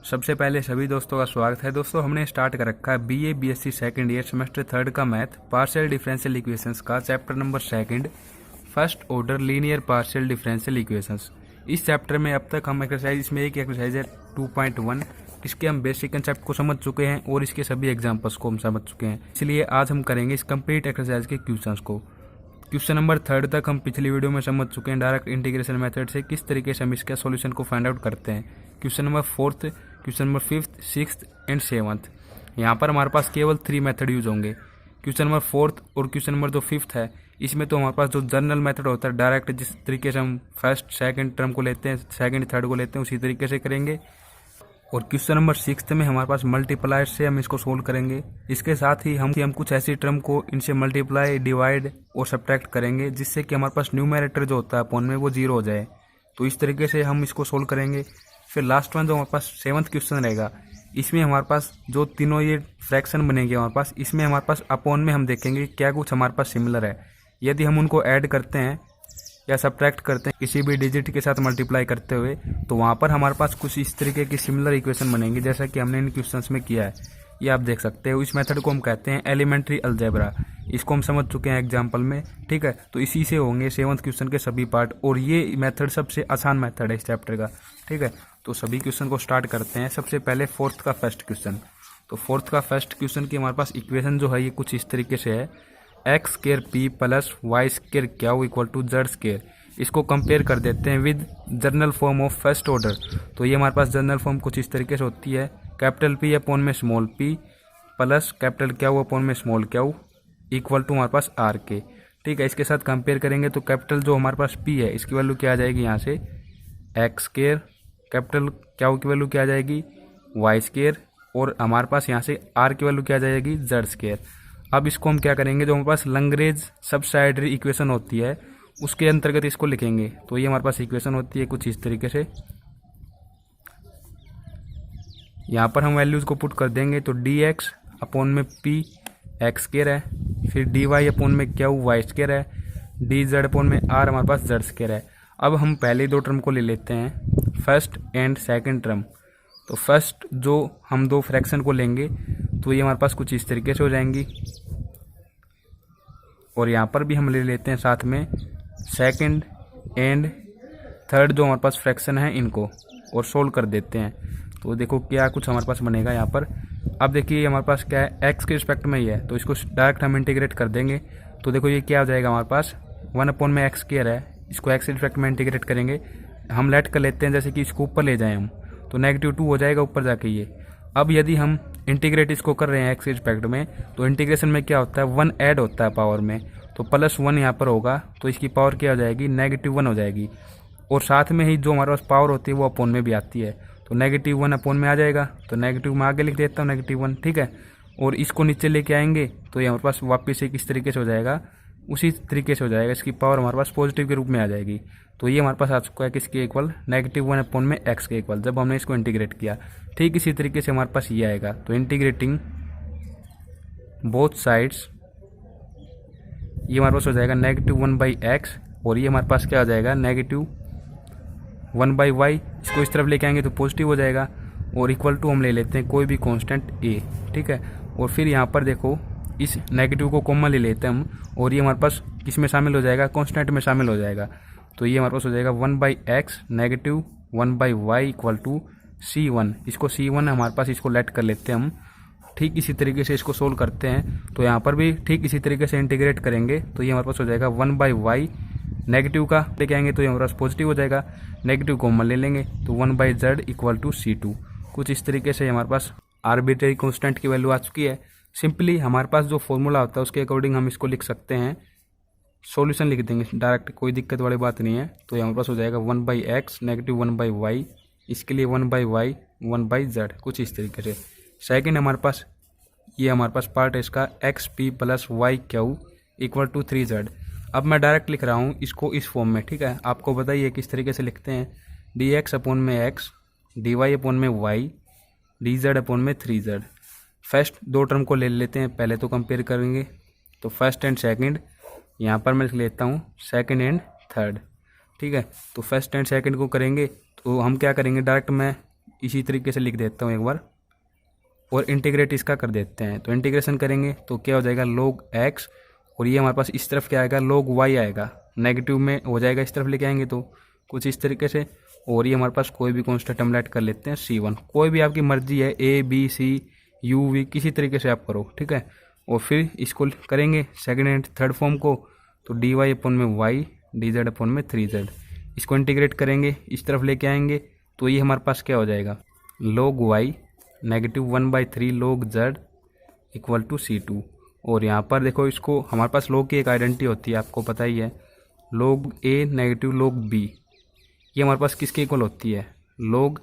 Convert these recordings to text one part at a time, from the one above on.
सबसे पहले सभी दोस्तों का स्वागत है। दोस्तों हमने स्टार्ट कर रखा है BA BSc second year semester third का मैथ पार्शियल डिफरेंशियल इक्वेशंस का chapter number second first order linear partial differential equations. इस चैप्टर में अब तक हम एक्सरसाइज, इसमें एक एक्सरसाइज है 2.1, इसके हम बेसिक कंसेप्ट को समझ चुके हैं और इसके सभी एग्जाम्पल्स को हम समझ चुके हैं। इसलिए आज हम करेंगे इस कंप्लीट एक्सरसाइज के क्वेश्चंस को। क्वेश्चन नंबर थर्ड तक हम पिछली वीडियो में समझ चुके हैं डायरेक्ट इंटीग्रेशन मेथड से किस तरीके से हम इसका सॉल्यूशन को फाइंड आउट करते हैं। Question number fourth, question number fifth, sixth and seventh, यहाँ पर हमारे पास केवल 3 मेथड यूज होंगे। क्वेश्चन नंबर फोर्थ और क्वेश्चन नंबर जो फिफ्थ है, इसमें तो हमारे पास जो जनरल मेथड होता है डायरेक्ट जिस तरीके से हम फर्स्ट सेकंड टर्म को लेते हैं, सेकंड थर्ड को लेते हैं, उसी तरीके से करेंगे। और क्वेश्चन नंबर सिक्स्थ में हमारे पास मल्टीप्लायर से हम इसको सोल्व करेंगे। इसके साथ ही हम कुछ ऐसी टर्म को इनसे मल्टीप्लाई, डिवाइड और सब्ट्रैक्ट करेंगे जिससे कि हमारे पास न्यूमरेटर जो होता है अपॉन में वो 0 हो जाए। तो इस तरीके से हम इसको सोल्व करेंगे। फिर लास्ट वन जो हमारे पास सेवंथ क्वेश्चन रहेगा, इसमें हमारे पास जो तीनों ये फ्रैक्शन बनेंगे हमारे पास, इसमें हमारे पास अपॉन में हम देखेंगे क्या कुछ हमारे पास सिमिलर है। यदि हम उनको ऐड करते हैं या सब्ट्रैक्ट करते हैं किसी भी डिजिट के साथ मल्टीप्लाई करते हुए, तो वहाँ पर हमारे पास कुछ इस तरीके की सिमिलर इक्वेशन बनेंगी जैसा कि हमने इन क्वेश्चंस में किया है। ये आप देख सकते हो। इस मेथड को हम कहते हैं एलिमेंट्री अलजेब्रा। इसको हम समझ चुके हैं एग्जाम्पल में, ठीक है। तो इसी से होंगे सेवंथ क्वेश्चन के सभी पार्ट, और ये मेथड सबसे आसान मेथड है इस चैप्टर का, ठीक है। तो सभी क्वेश्चन को स्टार्ट करते हैं। सबसे पहले फोर्थ का फर्स्ट क्वेश्चन। तो फोर्थ का फर्स्ट क्वेश्चन की हमारे पास इक्वेशन जो है ये कुछ इस तरीके से है, x square p plus y square q equal to z square. इसको कंपेयर कर देते हैं with general form of first order. तो ये हमारे पास जनरल फॉर्म कुछ इस तरीके से होती है, कैपिटल पी अपॉन में small P plus capital Q upon में स्मॉल क्यू इक्वल टू हमारे पास आर के, ठीक है। इसके साथ कंपेयर करेंगे तो कैपिटल जो हमारे पास पी है इसकी वैल्यू क्या आ जाएगी यहाँ से एक्स स्क्वायर, कैपिटल क्यू की वैल्यू क्या आ जाएगी वाई स्क्वायर, और हमारे पास यहाँ से आर की वैल्यू क्या आ जाएगी जेड स्क्वायर। अब इसको हम क्या करेंगे, जो हमारे पास लैग्रेंज सबसाइडरी इक्वेशन होती है उसके अंतर्गत इसको लिखेंगे। तो ये हमारे पास इक्वेशन होती है कुछ इस तरीके से। यहाँ पर हम वैल्यूज को पुट कर देंगे तो डी एक्स अपॉन में पी एक्स स्क्वायर है, फिर डी वाई अपॉन में क्यू वाई स्क्वायर है, डी जेड अपॉन में आर हमारे पास जेड स्क्वायर है। अब हम पहले 2 टर्म को ले लेते हैं, फर्स्ट एंड सेकंड टर्म। तो फर्स्ट जो हम 2 फ्रैक्शन को लेंगे तो ये हमारे पास कुछ इस तरीके से हो जाएंगी, और यहाँ पर भी हम ले लेते हैं साथ में सेकंड एंड थर्ड जो हमारे पास फ्रैक्शन है इनको, और सोल्व कर देते हैं। तो देखो क्या कुछ हमारे पास बनेगा यहाँ पर। अब देखिए हमारे पास क्या है, एक्स के रिस्पेक्ट में ही है तो इसको डायरेक्ट हम इंटीग्रेट कर देंगे। तो देखो ये क्या हो जाएगा हमारे पास 1 अपॉन में एक्स स्क्वायर है, इसको एक्स के रिस्पेक्ट में इंटीग्रेट करेंगे। हम लेट कर लेते हैं जैसे कि इसको ऊपर ले जाएं हम, तो -2 हो जाएगा ऊपर जाके ये। अब यदि हम इंटीग्रेट इसको कर रहे हैं एक्स के रिस्पेक्ट में, तो इंटीग्रेशन में क्या होता है 1 ऐड होता है पावर में, तो +1 यहाँ पर होगा, तो इसकी पावर क्या हो जाएगी -1 हो जाएगी। और साथ में ही जो हमारे पास पावर होती है वो अपॉन में भी आती है, तो -1 अपॉन में आ जाएगा, तो नेगेटिव में आगे लिख देता हूँ -1, ठीक है। और इसको नीचे लेके आएंगे तो ये हमारे पास वापस से किस तरीके से हो जाएगा, उसी तरीके से हो जाएगा, इसकी पावर हमारे पास पॉजिटिव के रूप में आ जाएगी। तो ये हमारे पास आ चुका है किसके इक्वल, -1 अपॉन में एक्स के इक्वल, जब हमने इसको इंटीग्रेट किया। ठीक इसी तरीके से हमारे पास ये आएगा। तो इंटीग्रेटिंग बोथ साइड्स, ये हमारे पास हो जाएगा -1/x, और ये हमारे पास क्या हो जाएगा -1/y। इसको इस तरफ लेके आएंगे तो पॉजिटिव हो जाएगा, और इक्वल टू हम ले लेते हैं कोई भी कांस्टेंट a, ठीक है। और फिर यहाँ पर देखो इस नेगेटिव को कॉमन ले लेते हैं हम, और ये हमारे पास किस में शामिल हो जाएगा, कांस्टेंट में शामिल हो जाएगा। तो ये हमारे पास हो जाएगा 1/x -1/y equal to c1। इसको c1 हमारे पास, इसको लेट कर लेते हैं हम। ठीक इसी तरीके से इसको सोल्व करते हैं, तो यहाँ पर भी ठीक इसी तरीके से इंटीग्रेट करेंगे तो ये हमारे पास हो जाएगा 1/y, नेगेटिव का लेके आएंगे तो ये हमारे पास पॉजिटिव हो जाएगा, नेगेटिव कॉमन ले लेंगे तो 1/z इक्वल टू c2। कुछ इस तरीके से हमारे पास आर्बिट्रेरी कांस्टेंट की वैल्यू आ चुकी है। सिंपली हमारे पास जो फॉर्मूला होता है उसके अकॉर्डिंग हम इसको लिख सकते हैं, सॉल्यूशन लिख देंगे डायरेक्ट, कोई दिक्कत वाली बात नहीं है। तो हमारे पास हो जाएगा 1/x -1/y, इसके लिए 1/y 1/z, कुछ इस तरीके से। सेकंड हमारे पास ये हमारे पास पार्ट है इसका xp plus y q equal to 3z। अब मैं डायरेक्ट लिख रहा हूँ इसको इस फॉर्म में, ठीक है। आपको बताइए किस तरीके से लिखते हैं, dx अपॉन में x, dy अपॉन में y, dz अपॉन में 3z। फर्स्ट 2 टर्म को ले लेते हैं, पहले तो कंपेयर करेंगे। तो फर्स्ट एंड सेकंड, यहाँ पर मैं लिख लेता हूँ सेकंड एंड थर्ड, ठीक है। तो फर्स्ट एंड सेकंड को करेंगे तो हम क्या करेंगे, डायरेक्ट मैं इसी तरीके से लिख देता हूँ एक बार, और इंटीग्रेट इसका कर देते हैं। तो इंटीग्रेशन करेंगे तो क्या हो जाएगा log x, और ये हमारे पास इस तरफ क्या आएगा log y आएगा, नेगेटिव में हो जाएगा इस तरफ लेके आएंगे तो कुछ इस तरीके से। और ये हमारे पास कोई भी कॉन्स्टेंट हम लेट कर लेते हैं C1, कोई भी आपकी मर्जी है A B C U V किसी तरीके से आप करो, ठीक है। और फिर इसको करेंगे सेकंड एंड थर्ड फॉर्म को, तो dy अपॉन में y dz अपॉन में 3z, इसको इंटीग्रेट करेंगे इस तरफ लेके आएंगे तो ये हमारे पास क्या हो जाएगा log y -1/3 log z equal to C2। और यहाँ पर देखो इसको हमारे पास log की एक आइडेंटिटी होती है, आपको पता ही है, log a negative log b, ये हमारे पास किसके इक्वल होती है log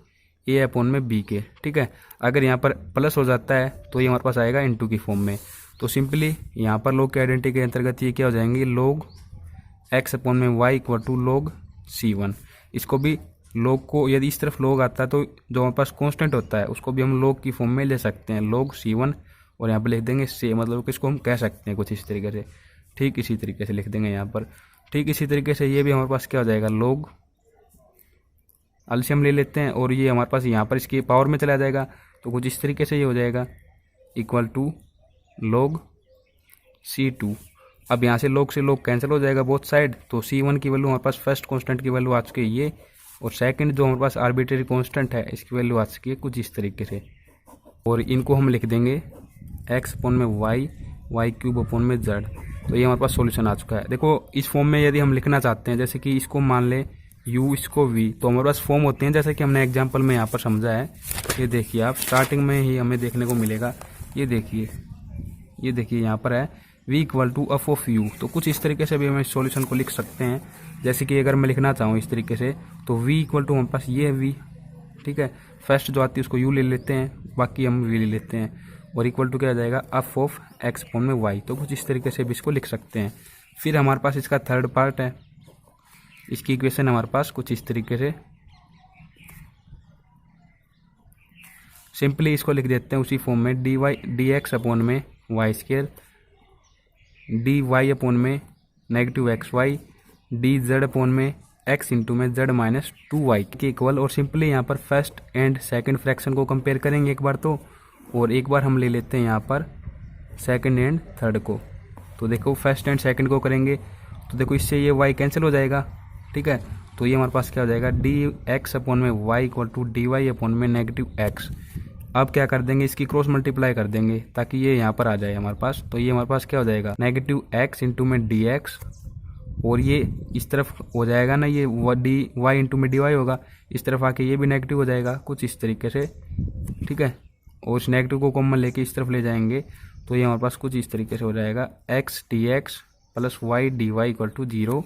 a अपॉन में b के, ठीक है। अगर यहाँ पर प्लस हो जाता है तो ये हमारे पास आएगा इनटू की फॉर्म में। तो सिंपली यहाँ पर log की आइडेंटिटी के अंतर्गत ये क्या हो जाएंगे log x अपॉन में y equal to log C1। इसको भी log को यदि इस तरफ log आता है तो जो हमारे पास कांस्टेंट होता है उसको भी हम log की फॉर्म में ले सकते हैं log C1, और यहाँ पर लिख देंगे से, मतलब कि इसको हम कह सकते हैं कुछ इस तरीके से, ठीक इसी तरीके से लिख देंगे यहाँ पर। ठीक इसी तरीके से ये भी हमारे पास क्या हो जाएगा log एलसीएम ले लेते हैं, और ये हमारे पास यहाँ पर इसकी पावर में चला जाएगा तो कुछ इस तरीके से ये हो जाएगा इक्वल टू log C2। अब यहाँ से log से log कैंसिल हो जाएगा बोथ साइड, तो C1 की वैल्यू हमारे पास फर्स्ट कांस्टेंट की वैल्यू आ चुकी है ये, और सेकंड जो हमारे पास आर्बिट्रेरी कांस्टेंट है इसकी वैल्यू आ चुकी है कुछ इस तरीके से। और इनको हम लिख देंगे x अपॉन में y y क्यूब अपॉन में z। तो ये हमारे पास सॉल्यूशन आ चुका है। देखो इस फॉर्म में यदि हम लिखना चाहते हैं, जैसे कि इसको मान ले u इसको v, तो हमारे पास फॉर्म होते हैं जैसे कि हमने एग्जाम्पल में यहाँ पर समझा है। ये देखिए आप स्टार्टिंग में ही हमें देखने को मिलेगा, ये देखिए यहाँ पर है v equal to f of u। तो कुछ इस तरीके से भी हम इस सॉल्यूशन को लिख सकते हैं। जैसे कि अगर मैं लिखना चाहूँ इस तरीके से, तो v इक्वल टू हमारे पास ये है v, ठीक है, फर्स्ट जो आती है उसको u ले लेते हैं, बाकी हम v ले लेते हैं, और इक्वल टू क्या आ जाएगा एफ ऑफ x अपॉन में y। तो कुछ इस तरीके से भी इसको लिख सकते हैं। फिर हमारे पास इसका थर्ड पार्ट है, इसकी इक्वेशन हमारे पास कुछ इस तरीके से, सिंपली इसको लिख देते हैं उसी फॉर्म में dx अपॉन में वाई स्केयर dy अपॉन में नेगेटिव xy dz अपॉन में x इंटू में z माइनस 2y के इक्वल। और सिंपली यहाँ पर फर्स्ट एंड सेकंड फ्रैक्शन को कंपेयर करेंगे एक बार तो, और एक बार हम ले लेते हैं यहाँ पर सेकंड एंड थर्ड को। तो देखो फर्स्ट एंड सेकंड को करेंगे तो देखो इससे ये y कैंसिल हो जाएगा, ठीक है। तो ये हमारे पास क्या हो जाएगा dx अपॉन में y equal to dy upon में नेगेटिव x। अब क्या कर देंगे, इसकी क्रॉस मल्टीप्लाई कर देंगे ताकि ये यहाँ पर आ जाए हमारे पास। तो ये हमारे पास क्या हो जाएगा नेगेटिव x इंटू में dx, और ये इस तरफ हो जाएगा ना, ये dy इंटू में dy होगा, इस तरफ आके ये भी नेगेटिव हो जाएगा कुछ इस तरीके से, ठीक है। और इस नेगेटिव को कॉमन लेके इस तरफ ले जाएंगे तो ये हमारे पास कुछ इस तरीके से हो जाएगा x dx plus y dy equal to 0,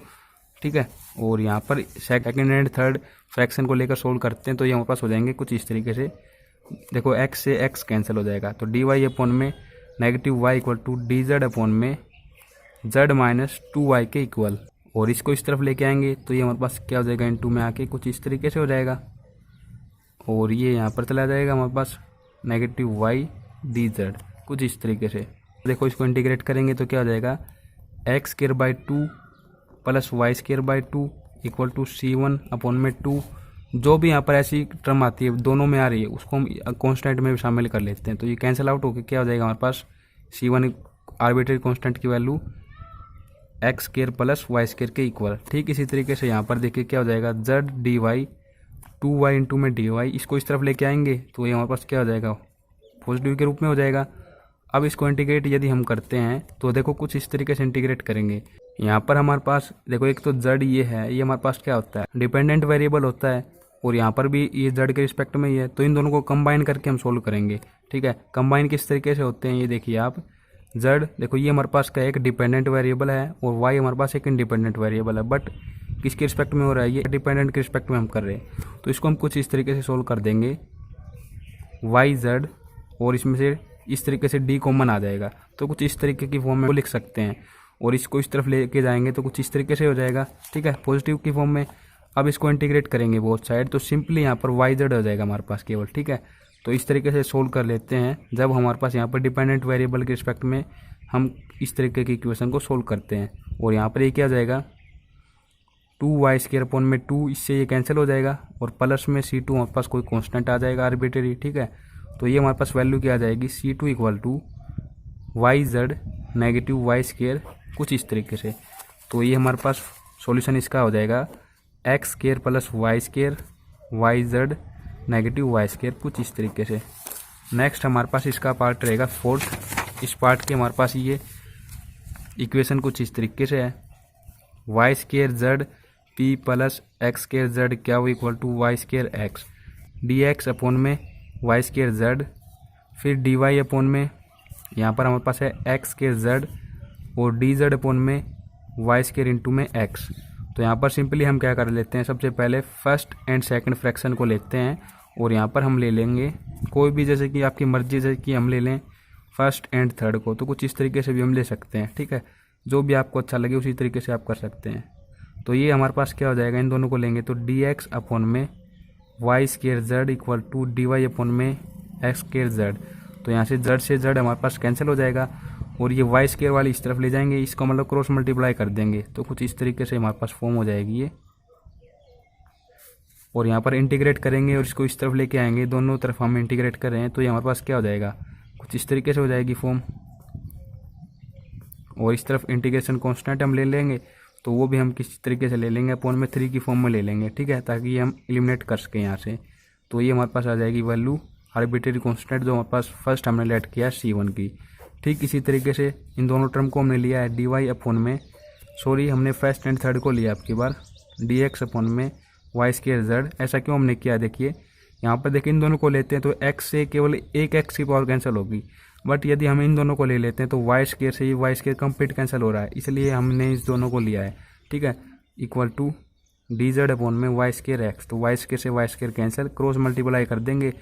ठीक है। और यहाँ पर सेकंड एंड थर्ड फ्रैक्शन को लेकर सोल्व करते हैं तो ये हमारे पास हो जाएंगे कुछ इस तरीके से। देखो x से x कैंसिल हो जाएगा, तो dy अपॉन में negative y equal to dz upon में z माइनस 2y के इक्वल। और इसको इस तरफ लेके आएंगे तो ये हमारे पास क्या हो जाएगा इनटू में आके कुछ इस तरीके से हो जाएगा, और ये यहाँ पर चला जाएगा हमारे पास नेगेटिव y dz कुछ इस तरीके से। देखो इसको इंटीग्रेट करेंगे तो क्या हो जाएगा x square by 2 plus y square by 2 equal to C1 upon में 2। जो भी यहाँ पर ऐसी टर्म आती है दोनों में आ रही है उसको हम कांस्टेंट में शामिल कर लेते हैं, तो ये कैंसिल आउट होकर क्या हो जाएगा हमारे पास C1 आर्बिट्रेरी कांस्टेंट की value x square plus y square के इक्वल। ठीक इसी तरीके से यहाँ पर देखिए क्या हो जाएगा z dy 2y इंटू में dy, इसको इस तरफ लेके आएंगे तो ये हमारे पास क्या हो जाएगा पॉजिटिव के रूप में हो जाएगा। अब इसको इंटीग्रेट यदि हम करते हैं तो देखो कुछ इस तरीके से इंटीग्रेट करेंगे। यहाँ पर हमारे पास देखो एक तो z ये है, ये हमारे पास क्या होता है डिपेंडेंट वेरिएबल होता है, और यहाँ पर भी ये z के रिस्पेक्ट में ही है, तो इन दोनों को कंबाइन करके हम सोल्व करेंगे, ठीक है। कंबाइन किस तरीके से होते हैं ये देखिए आप, z देखो ये हमारे पास का एक डिपेंडेंट वेरिएबल है और y हमारे पास एक इंडिपेंडेंट वेरिएबल है, बट किसके रिस्पेक्ट में हो रहा है ये डिपेंडेंट के रिस्पेक्ट में हम कर रहे हैं। तो इसको हम कुछ इस तरीके से सोल्व कर देंगे yz, और इसमें से इस तरीके से d कॉमन आ जाएगा तो कुछ इस तरीके की फॉर्म में वो लिख सकते हैं, और इसको इस तरफ लेके जाएंगे तो कुछ इस तरीके से हो जाएगा, ठीक है, पॉजिटिव की फॉर्म में। अब इसको इंटीग्रेट करेंगे बोथ साइड तो सिंपली यहाँ पर yz हो जाएगा हमारे पास केवल, ठीक है। तो इस तरीके से सोल्व कर लेते हैं जब हमारे पास यहाँ पर डिपेंडेंट वेरिएबल के रिस्पेक्ट में हम इस तरीके की इक्वेशन को सोल्व करते हैं। और यहाँ पर ये क्या हो जाएगा 2y² अपॉन में 2, इससे ये कैंसिल हो जाएगा और प्लस में C2 हमारे पास कोई कांस्टेंट आ जाएगा आर्बिट्रेरी, ठीक है। तो ये हमारे पास वैल्यू क्या आ जाएगी, C2 equal to YZ negative y² कुछ इस तरीके से। तो ये हमारे पास सॉल्यूशन इसका हो जाएगा x² plus y² YZ negative y² कुछ इस तरीके से। नेक्स्ट हमारे पास इसका पार्ट रहेगा फोर्थ। इस पार्ट के हमारे पास ये इक्वेशन कुछ इस तरीके से है, y² p प्लस x² क्या वो equal to y² x dx upon में y² फिर dy अपॉन में यहाँ पर हमारे पास है x² और dz अपॉन में y² इंटू में x। तो यहाँ पर सिंपली हम क्या कर लेते हैं, सबसे पहले फर्स्ट एंड सेकंड फ्रैक्शन को लेते हैं और यहाँ पर हम ले लेंगे कोई भी, जैसे कि आपकी मर्जी जैसे कि हम ले लें फर्स्ट एंड थर्ड को, तो कुछ इस तरीके से भी हम ले सकते हैं, ठीक है। जो भी आपको अच्छा लगे उसी तरीके से आप कर सकते हैं। तो ये हमारे पास क्या हो जाएगा, इन दोनों को लेंगे तो dx अपॉन में y² equal to dy upon में x²। तो यहाँ से z हमारे पास कैंसिल हो जाएगा और ये y² वाली इस तरफ ले जाएंगे, इसको मतलब क्रॉस मल्टीप्लाई कर देंगे, तो कुछ इस तरीके से हमारे पास फॉर्म हो जाएगी ये। और यहाँ पर इंटीग्रेट करेंगे और इसको इस तरफ लेके आएंगे, दोनों तरफ हम इंटीग्रेट कर रहे हैं, तो ये हमारे पास क्या हो जाएगा, कुछ इस तरीके से हो जाएगी फॉर्म। और इस तरफ इंटीग्रेशन कांस्टेंट हम ले लेंगे, तो वो भी हम किस तरीके से ले लेंगे, अपॉन में 3 की फॉर्म में ले लेंगे, ठीक है, ताकि ये हम एलिमिनेट कर सकें यहाँ से। तो ये हमारे पास आ जाएगी वैल्यू आर्बिट्रेरी कांस्टेंट जो हमारे पास फर्स्ट हमने लेट किया C1 की। ठीक इसी तरीके से इन दोनों टर्म को हमने लिया है dy अपॉन में, सॉरी हमने फर्स्ट एंड थर्ड को लिया आपकी बार dx अपॉन में y²। ऐसा क्यों हमने किया, देखिए यहाँ पर देखिए इन दोनों को लेते हैं तो x से केवल एक x की पावर कैंसिल होगी, बट यदि हम इन दोनों को ले लेते हैं तो y² से ये y² कंप्लीट कैंसिल हो रहा है, इसलिए हमने इस दोनों को लिया है, ठीक है। इक्वल टू dz अपॉन में y² x, तो y² से y² कैंसिल, क्रॉस मल्टीप्लाई कर देंगे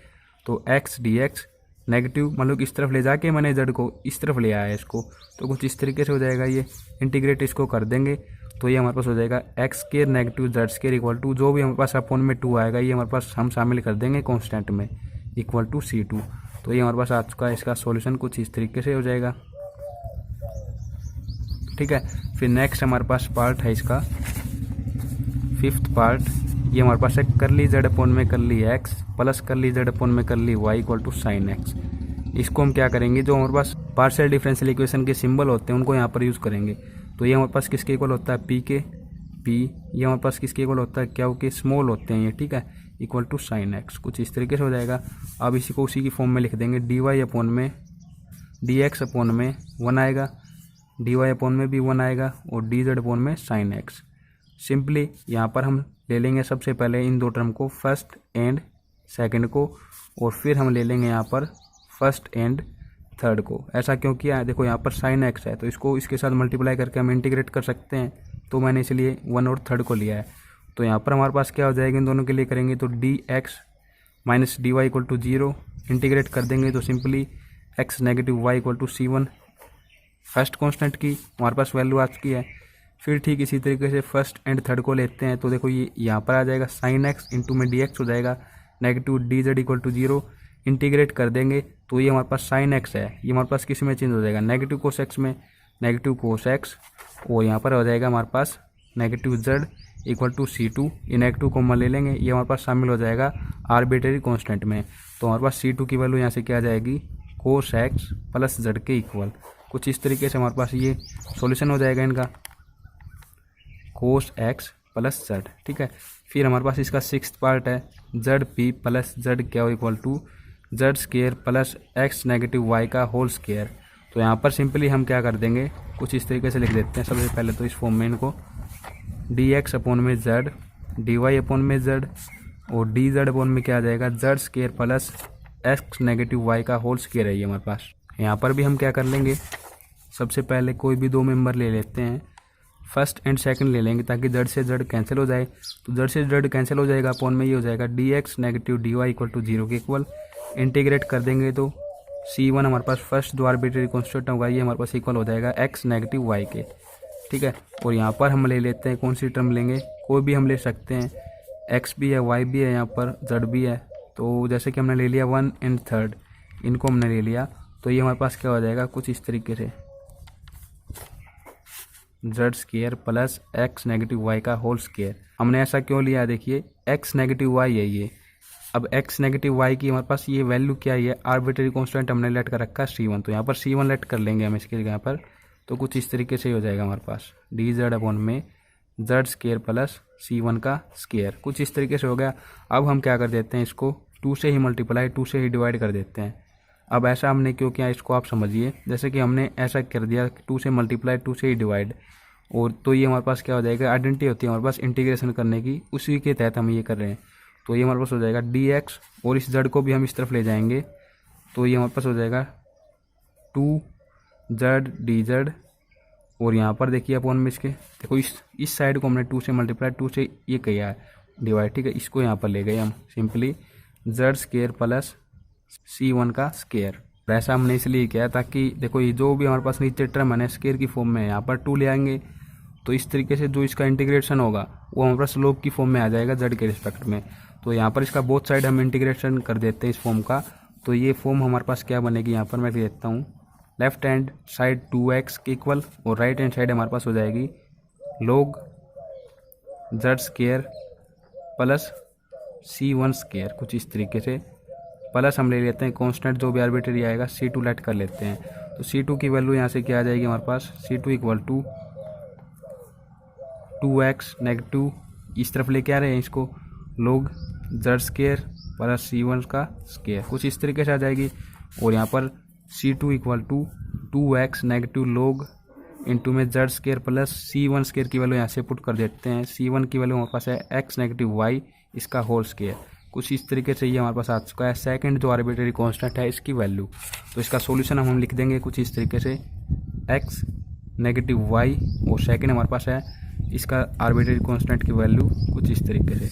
तो x dx नेगेटिव, मतलब इस तरफ ले जाके मैंने z को इस तरफ ले आया है इसको, तो कुछ इस तरीके से हो जाएगा। ये इंटीग्रेट इसको कर देंगे तो ये हमारे पास हो जाएगा x² negative z² equal to जो भी हमारे पास अपॉन में 2 आएगा ये हमारे पास हम शामिल कर देंगे कांस्टेंट में इक्वल टू C2। तो ये हमारे पास आज का इसका सॉल्यूशन कुछ इस तरीके से हो जाएगा, ठीक है। फिर नेक्स्ट हमारे पास पार्ट है इसका फिफ्थ पार्ट, ये हमारे पास है करली z अपॉन में curly x plus curly z upon में curly y equal to sine x। इसको हम क्या करेंगे, जो हमारे पास पार्शियल डिफरेंशियल इक्वेशन के सिंबल होते हैं उनको यहाँ पर यूज़ करेंगे। तो ये हमारे पास किसके इक्वल होता है, p के p, ये हमारे पास किसके इक्वल होता है, क्योंकि स्मॉल होते हैं ये, ठीक है, इक्वल टू साइन x। कुछ इस तरीके से हो जाएगा। अब इसी को उसी की फॉर्म में लिख देंगे dy अपॉन में dx अपॉन में 1 आएगा, dy अपॉन में भी 1 आएगा और dz अपॉन में साइन x। सिंपली यहाँ पर हम ले लेंगे सबसे पहले इन दो टर्म को, फर्स्ट एंड सेकंड को, और फिर हम ले लेंगे यहाँ पर फर्स्ट एंड थर्ड को। ऐसा क्यों किया है, देखो यहाँ पर साइन x है तो इसको इसके साथ मल्टीप्लाई करके हम इंटीग्रेट कर सकते हैं, तो मैंने इसलिए 1 और थर्ड को लिया है। तो यहाँ पर हमारे पास क्या हो जाएगा, इन दोनों के लिए करेंगे तो dx minus dy equal to 0, integrate कर देंगे तो simply x negative y equal to C1। First constant की हमारे पास वैल्यू आ चुकी है। फिर ठीक इसी तरीके से फर्स्ट एंड थर्ड को लेते हैं, तो देखो ये यहाँ पर आ जाएगा साइन x इंटू में dx हो जाएगा, negative dz equal to 0, integrate कर देंगे तो ये हमारे पास साइन x है, ये हमारे पास किस में चेंज हो जाएगा, नेगेटिव कोस x में, नेगेटिव कोस x, और यहाँ पर हो जाएगा हमारे पास negative z equal to C2। ये नेगेटिव कॉमन ले लेंगे, ये हमारे पास शामिल हो जाएगा आर्बिट्रेरी कांस्टेंट में। तो हमारे पास C2 की वैल्यू यहाँ से क्या आ जाएगी, कोस x प्लस z के इक्वल। कुछ इस तरीके से हमारे पास ये सॉल्यूशन हो जाएगा इनका, कोस x प्लस z, ठीक है। फिर हमारे पास इसका सिक्स्थ पार्ट है zp प्लस z क्या equal to z² plus x negative y का होल स्क्वायर। तो यहाँ पर सिंपली हम क्या कर देंगे, कुछ इस तरीके से लिख देते हैं सबसे पहले तो इस फॉर्म में इनको, dx अपॉन में z, dy अपॉन में z, और dz अपॉन में क्या आ जाएगा, z² plus x negative y का होल स्क्वायर है ये हमारे पास। यहाँ पर भी हम क्या कर लेंगे, सबसे पहले कोई भी दो मेंबर ले लेते हैं, फर्स्ट एंड सेकंड ले लेंगे ताकि z से z कैंसिल हो जाए। तो z से z कैंसिल हो जाएगा, अपॉन में ये हो जाएगा dx negative dy equal to 0 के इक्वल। इंटीग्रेट कर देंगे तो C1 हमारे पास फर्स्ट जो आर्बिट्रेरी कांस्टेंट होगा ये हमारे पास इक्वल हो जाएगा x नेगेटिव y के, ठीक है। और यहाँ पर हम ले लेते हैं, कौन सी टर्म लेंगे, कोई भी हम ले सकते हैं, x भी है y भी है, यहाँ पर z भी है। तो जैसे कि हमने ले लिया 1 एंड थर्ड, इनको हमने ले लिया, तो ये हमारे पास क्या हो जाएगा, कुछ इस तरीके से z square plus x negative y का होल स्केयर। हमने ऐसा क्यों लिया, देखिए एक्स नेगेटिव वाई है ये। अब एक्स नेगेटिव वाई की हमारे पास ये वैल्यू क्या है, आर्बिट्री कांस्टेंट हमने लेट कर रखा है C1, तो यहाँ पर C1 लेट कर लेंगे हम इसके यहाँ पर। तो कुछ इस तरीके से हो जाएगा हमारे पास डी जेड अपॉन में जेड स्केयर प्लस C1 का स्केयर, कुछ इस तरीके से हो गया। अब हम क्या कर देते हैं, इसको 2 से ही मल्टीप्लाई 2 से ही डिवाइड कर देते हैं। अब ऐसा हमने क्यों किया इसको आप समझिए, जैसे कि हमने ऐसा कर दिया 2 से मल्टीप्लाई 2 से ही डिवाइड, और तो ये हमारे पास क्या हो जाएगा, आइडेंटिटी होती है हमारे पास इंटीग्रेशन करने की, उसी के तहत हम ये कर रहे हैं। तो ये हमारे पास हो जाएगा dx, और इस जेड को भी हम इस तरफ ले जाएंगे, तो ये हमारे पास हो जाएगा 2z dz, और यहाँ पर देखिए अपॉन में इसके, देखो इस साइड को हमने 2 से मल्टीप्लाई 2 से ये किया है डिवाइड, ठीक है, इसको यहाँ पर ले गए हम simply Z square plus C1 का स्केयर। ऐसा हमने इसलिए किया ताकि देखो ये जो भी हमारे पास नीचे टर्म है ना स्केयर की फॉर्म में, यहाँ पर 2 ले आएंगे, तो इस तरीके से जो इसका इंटीग्रेशन होगा वो हमारे पास स्लोप की फॉर्म में आ जाएगा जेड के रिस्पेक्ट में। तो यहाँ पर इसका बोथ साइड हम इंटीग्रेशन कर देते हैं इस फॉर्म का, तो ये फॉर्म हमारे पास क्या बनेगी, यहाँ पर मैं देता हूँ लेफ्ट हैंड साइड 2x के इक्वल, और राइट हैंड साइड हमारे पास हो जाएगी log Z square plus C1 square, कुछ इस तरीके से। प्लस हम ले लेते हैं कांस्टेंट जो भी आर्बिट्री आएगा C2 लेट कर लेते हैं, तो C2 की वैल्यू यहाँ से क्या आ जाएगी हमारे पास, C2 equal to 2x negative, इस तरफ लेके आ रहे हैं इसको log Z square plus C1 का स्केयर, कुछ इस तरीके से आ जाएगी। और यहाँ पर C2 equal to 2x negative log into में Z square plus C1 square की वैल्यू यहाँ से पुट कर देते हैं। C1 की वैल्यू हमारे पास है x नेगेटिव y, इसका होल स्केयर, कुछ इस तरीके से ये हमारे पास आ चुका है सेकंड जो आर्बिट्री कांस्टेंट है इसकी वैल्यू। तो इसका सॉल्यूशन हम लिख देंगे कुछ इस तरीके से x नेगेटिव y, और सेकंड हमारे पास है इसका आर्बिट्री कांस्टेंट की वैल्यू कुछ इस तरीके से,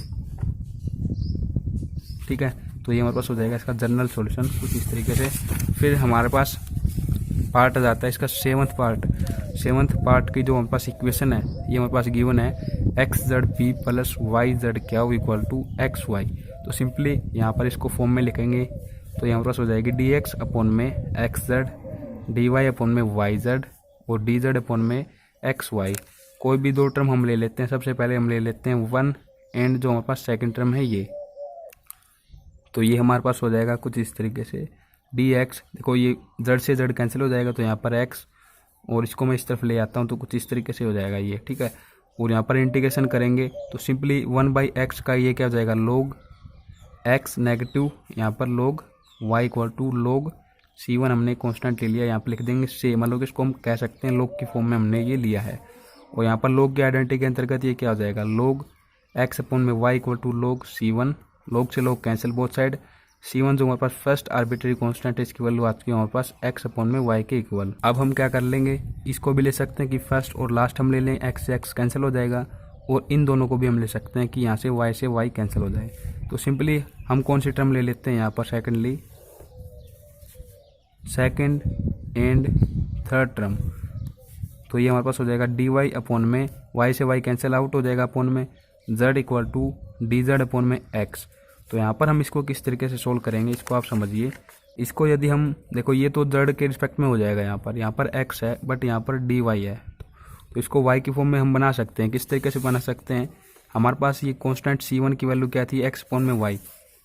ठीक है। तो ये हमारे पास हो जाएगा इसका जनरल सॉल्यूशन कुछ इस तरीके से। फिर हमारे पास पार्ट आ जाता है इसका सेवंथ पार्ट की जो हमारे पास इक्वेशन है ये हमारे पास गिवन है x z p plus y z q equal to x y. तो सिंपली यहाँ पर इसको फॉर्म में लिखेंगे, तो यहाँ पास हो जाएगी डी एक्स अपॉन में x Z, D Y upon में वाई जेड, और डी जेड अपॉन में एक्स वाई। कोई भी दो टर्म हम ले लेते हैं, सबसे पहले हम ले लेते हैं 1 एंड जो हमारे पास सेकंड टर्म है ये, तो ये हमारे पास हो जाएगा कुछ इस तरीके से डी एक्स, देखो ये जेड से जेड कैंसिल हो जाएगा, तो यहाँ पर एक्स, और इसको मैं इस तरफ ले आता हूँ तो कुछ इस तरीके से हो जाएगा ये, ठीक है। और यहाँ पर इंटीग्रेशन करेंगे तो सिंपली 1/x का ये क्या हो जाएगा log x नेगेटिव, यहाँ पर log y equal to log C1 हमने कांस्टेंट ले लिया, यहाँ पर लिख देंगे से, मतलब कि इसको हम कह सकते हैं log की फॉर्म में हमने ये लिया है। और यहाँ पर log की आइडेंटिटी के अंतर्गत ये क्या हो जाएगा log x अपॉन में y equal to log C1, log से log cancel both side, C1 जो हमारे पास फर्स्ट आर्बिट्री कांस्टेंट है इसकी वैल्यू आ चुकी है हमारे पास x अपॉन में y के इक्वल। अब हम क्या कर लेंगे, इसको भी ले सकते हैं कि फर्स्ट और लास्ट हम ले लें, x से x कैंसिल हो जाएगा, और इन दोनों को भी हम ले सकते हैं कि यहाँ से y कैंसिल हो जाए। तो सिंपली हम कौन सी टर्म ले लेते हैं यहाँ पर सेकेंड एंड थर्ड टर्म, तो ये हमारे पास हो जाएगा डी वाई अपॉन में y से y कैंसिल आउट हो जाएगा अपॉन में z equal to D Z upon में x। तो यहाँ पर हम इसको किस तरीके से सोल्व करेंगे इसको आप समझिए। इसको यदि हम देखो ये तो z के रिस्पेक्ट में हो जाएगा, यहाँ पर x है बट यहाँ पर dy है, तो इसको y की फॉर्म में हम बना सकते हैं। किस तरीके से बना सकते हैं, हमारे पास ये कांस्टेंट C1 की वैल्यू क्या थी x अपॉन में y,